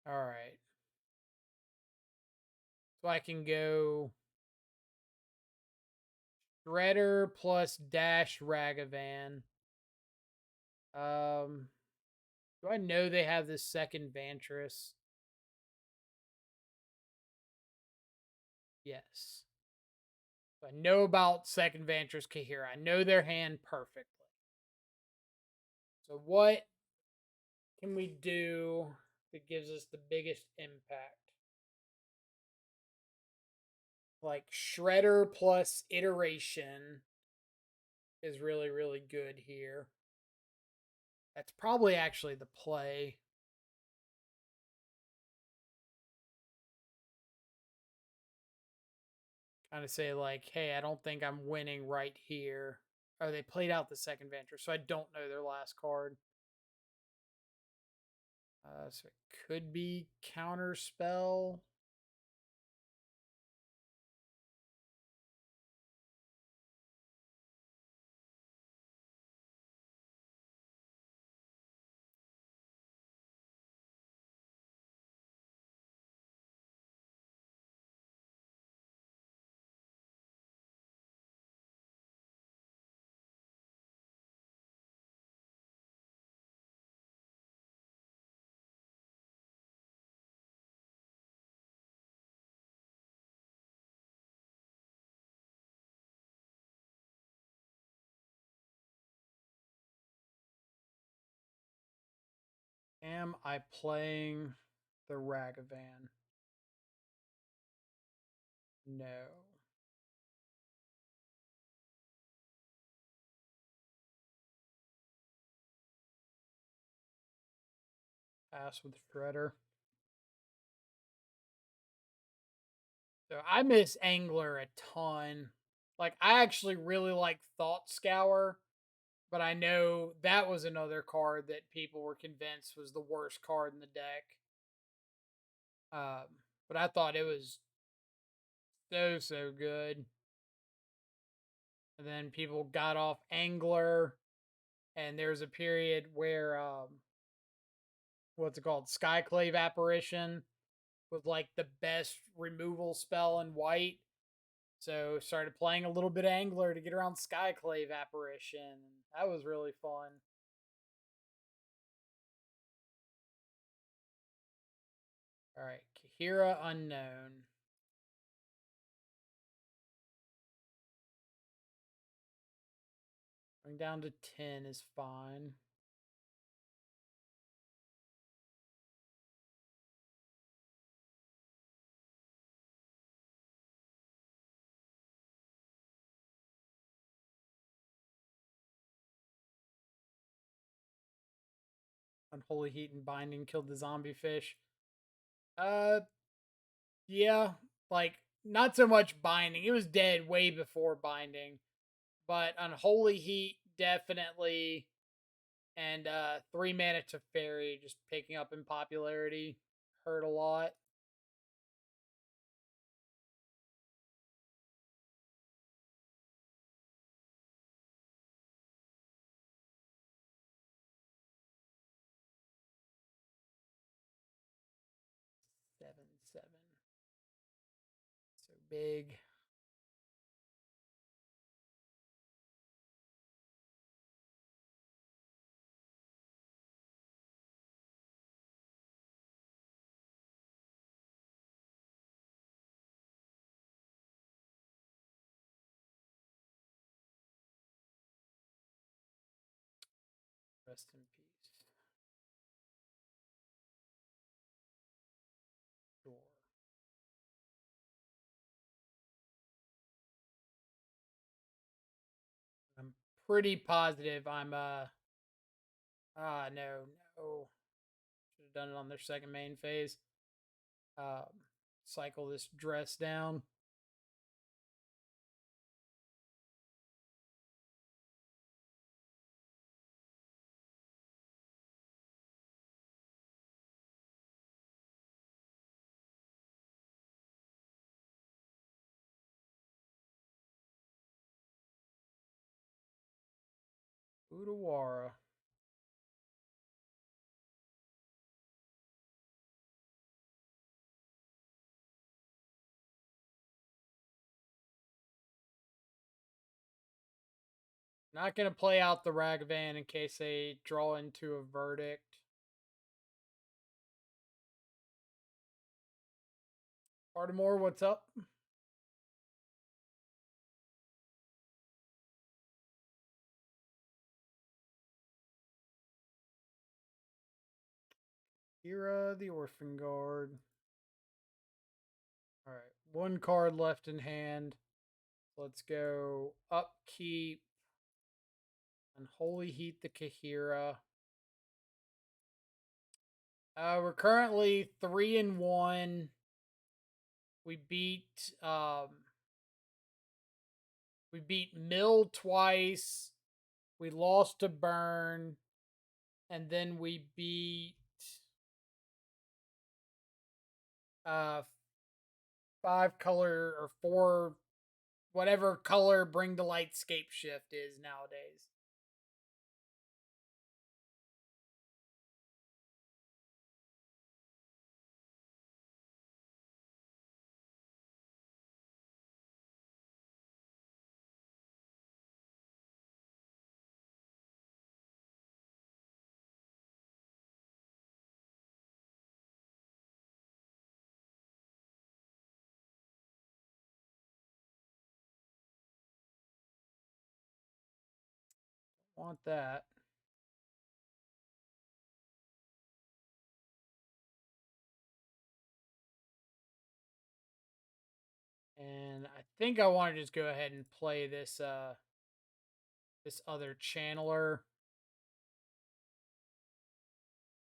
All right. So I can go Shredder plus Dash Ragavan. Um, do I know they have this second Vantress? Yes. So I know about second Vantress Kahira. I know their hand perfectly. So what can we do that gives us the biggest impact? Like Shredder plus Iteration is really, really good here. That's probably actually the play. Kind of say, like, hey, I don't think I'm winning right here. Oh, they played out the second Vantress, so I don't know their last card. So it could be Counter Spell. Am I playing the Ragavan? No. Pass with Shredder. So I miss Angler a ton. Like, I actually really like Thought Scour, but I know that was another card that people were convinced was the worst card in the deck. But I thought it was so good. And then people got off Angler, and there's a period where what's it called, Skyclave Apparition was like the best removal spell in white. So started playing a little bit of Angler to get around Skyclave Apparition. That was really fun. All right, Kahira Unknown. Going down to 10 is fine. Unholy Heat and Binding killed the zombie fish. Uh, yeah, like not so much Binding. It was dead way before Binding, but Unholy Heat definitely, and 3 mana to Fairy just picking up in popularity hurt a lot. Seven, seven. So big. Rest in peace. Sure. I'm pretty positive I'm no. Should have done it on their second main phase. Um Cycle this dress down. Udawara. Not going to play out the Ragavan in case they draw into a verdict. Baltimore, what's up? Kira, the Orphan Guard. All right, one card left in hand. Let's go upkeep and Holy Heat the Kahira. We're currently 3-1. We beat Mill twice. We lost to Burn, and then we beat uh 5 color or 4 whatever color Bring to Light Scapeshift is nowadays. Want that. And I think I want to just go ahead and play this this other channeler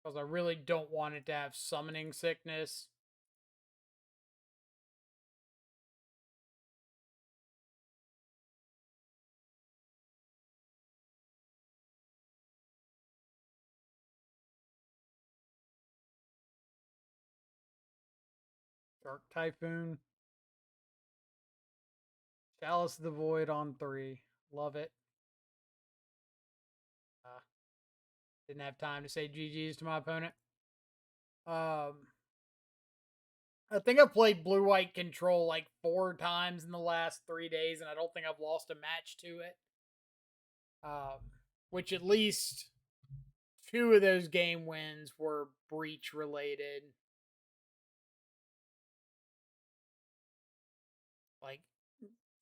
because I really don't want it to have summoning sickness. Dark Typhoon. Chalice of the Void on 3. Love it. Uh, didn't have time to say GG's to my opponent. I think I've played Blue White Control like 4 times in the last 3 days, and I don't think I've lost a match to it. Which at least 2 of those game wins were breach related. Like,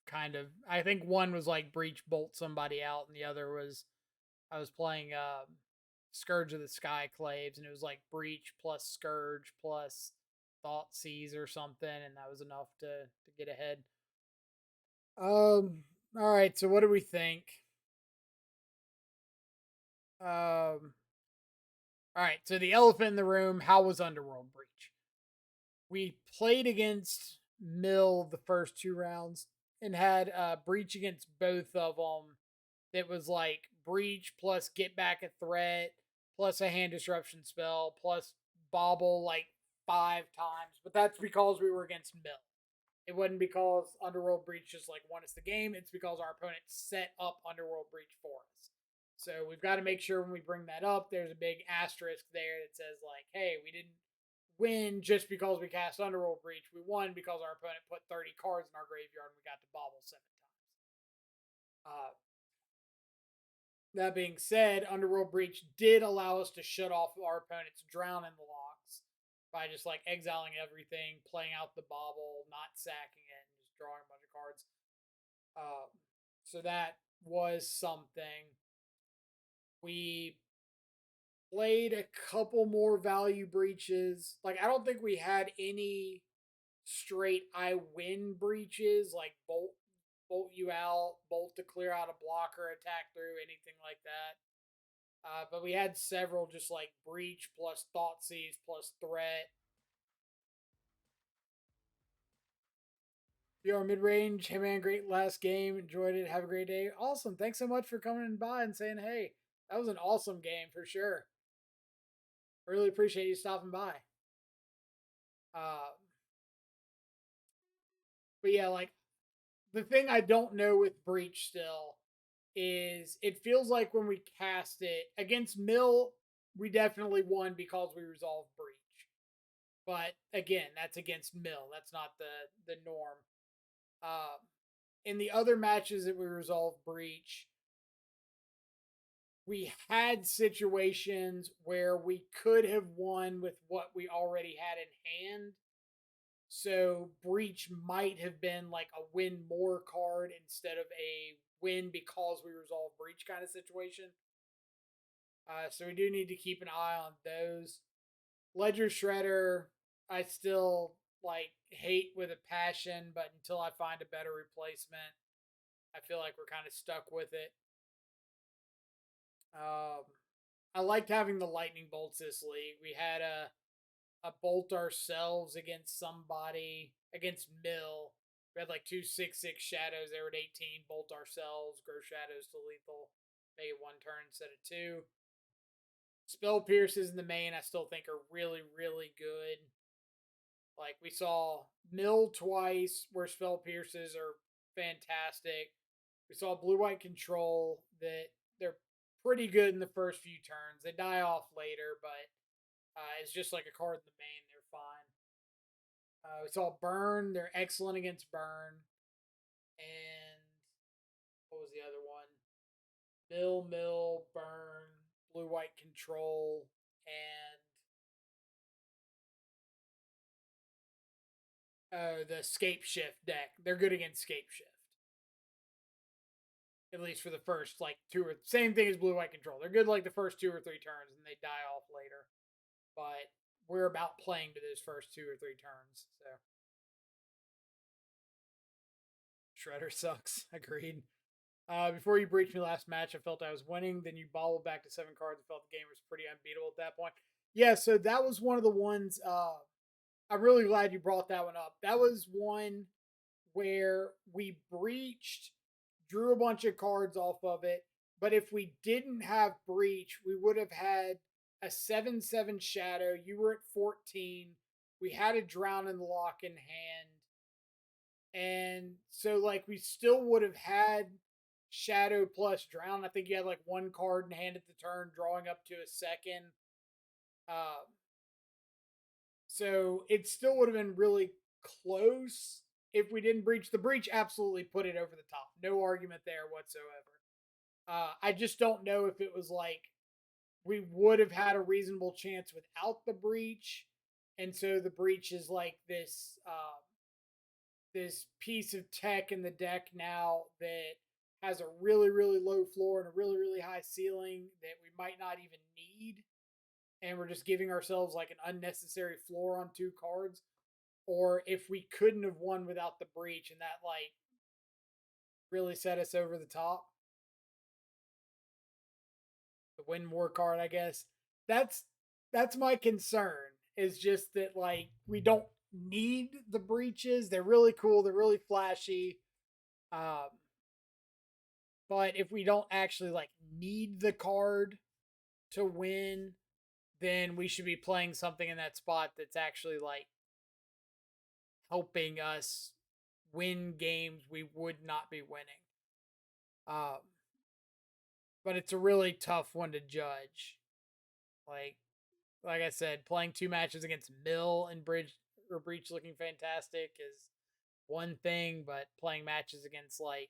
kind of. I think one was like breach bolt somebody out, and the other was I was playing Scourge of the Skyclaves, and it was like breach plus Scourge plus Thought Seize or something, and that was enough to get ahead. All right. So what do we think? All right. So the elephant in the room. How was Underworld Breach? We played against Mill the first 2 rounds and had breach against both of them. It was like breach plus get back a threat plus a hand disruption spell plus bobble like 5 times. But that's because we were against Mill. It wasn't because Underworld Breach just like won us the game. It's because our opponent set up Underworld Breach for us. So we've got to make sure when we bring that up, there's a big asterisk there that says like, hey, we didn't win just because we cast Underworld Breach. We won because our opponent put 30 cards in our graveyard and we got to bobble 7 times. That being said, Underworld Breach did allow us to shut off our opponent's Drown in the Locks by just like exiling everything, playing out the bobble, not sacking it, and just drawing a bunch of cards. So that was something. We Played a couple more value breaches. Like, I don't think we had any straight I win breaches, like bolt you out, bolt to clear out a blocker, attack through, anything like that. But we had several just like breach plus thought seize plus threat. You're mid range. Hey man, great last game. Enjoyed it. Have a great day. Awesome. Thanks so much for coming by and saying hey. That was an awesome game for sure. Really appreciate you stopping by. Uh, but yeah, like the thing I don't know with Breach still is it feels like when we cast it against Mill, we definitely won because we resolved Breach. But again, that's against Mill. That's not the norm. Um, in the other matches that we resolved Breach, we had situations where we could have won with what we already had in hand. So Breach might have been like a win more card instead of a win because we resolve Breach kind of situation. So we do need to keep an eye on those. Ledger Shredder, I still like hate with a passion, but until I find a better replacement, I feel like we're kind of stuck with it. Um, I liked having the lightning bolts this league. We had a bolt ourselves against somebody against Mill. We had like 2/6/6 shadows. They were at 18. Bolt ourselves, grow shadows to lethal. Make it one turn instead of two. Spell pierces in the main, I still think are really, really good. Like we saw Mill twice, where spell pierces are fantastic. We saw blue white control that they're pretty good in the first few turns. They die off later, but it's just like a card in the main. They're fine. We saw burn. They're excellent against burn. And what was the other one? Mill, burn, blue white control, and the Scapeshift deck. They're good against Scapeshift. At least for the first like two or same thing as blue white control. They're good like the first 2 or 3 turns and they die off later. But we're about playing to those first 2 or 3 turns. So Shredder sucks. Agreed. Before you breached me last match, I felt I was winning. Then you bobbled back to 7 cards. I felt the game was pretty unbeatable at that point. Yeah, so that was one of the ones. I'm really glad you brought that one up. That was one where we breached, drew a bunch of cards off of it. But if we didn't have breach, we would have had a 7/7 shadow. You were at 14. We had a drown in the lock in hand. And so, like, we still would have had shadow plus drown. I think you had like one card in hand at the turn, drawing up to a second. Um, so it still would have been really close if we didn't breach. The breach absolutely put it over the top. No argument there whatsoever. I just don't know if it was like we would have had a reasonable chance without the breach, and so the breach is like this piece of tech in the deck now that has a really really low floor and a really really high ceiling that we might not even need, and we're just giving ourselves like an unnecessary floor on 2 cards. Or if we couldn't have won without the breach and that like really set us over the top, the win more card, I guess. That's that's my concern. Is just that like we don't need the breaches. They're really cool. They're really flashy. Um, but if we don't actually like need the card to win, then we should be playing something in that spot that's actually like helping us win games we would not be winning. Um, but it's a really tough one to judge. Like like I said, playing 2 matches against Mill and Bridge or Breach looking fantastic is one thing, but playing matches against like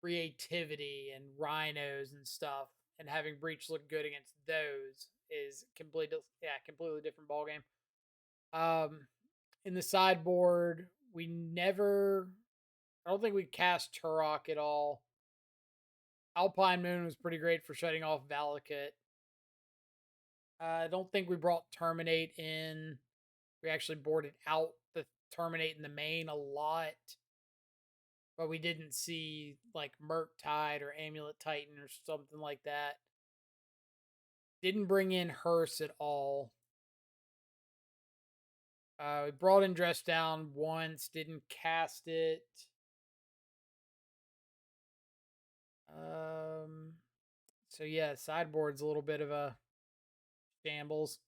creativity and rhinos and stuff and having Breach look good against those is completely different ballgame. In the sideboard, we never I don't think we cast Turok at all. Alpine Moon was pretty great for shutting off Valakut. I don't think we brought Terminate in. We actually boarded out the Terminate in the main a lot, but we didn't see like Murktide or Amulet Titan or something like that. Didn't bring in Hearse at all. We brought in Dress Down once, didn't cast it. So yeah, sideboard's a little bit of a shambles.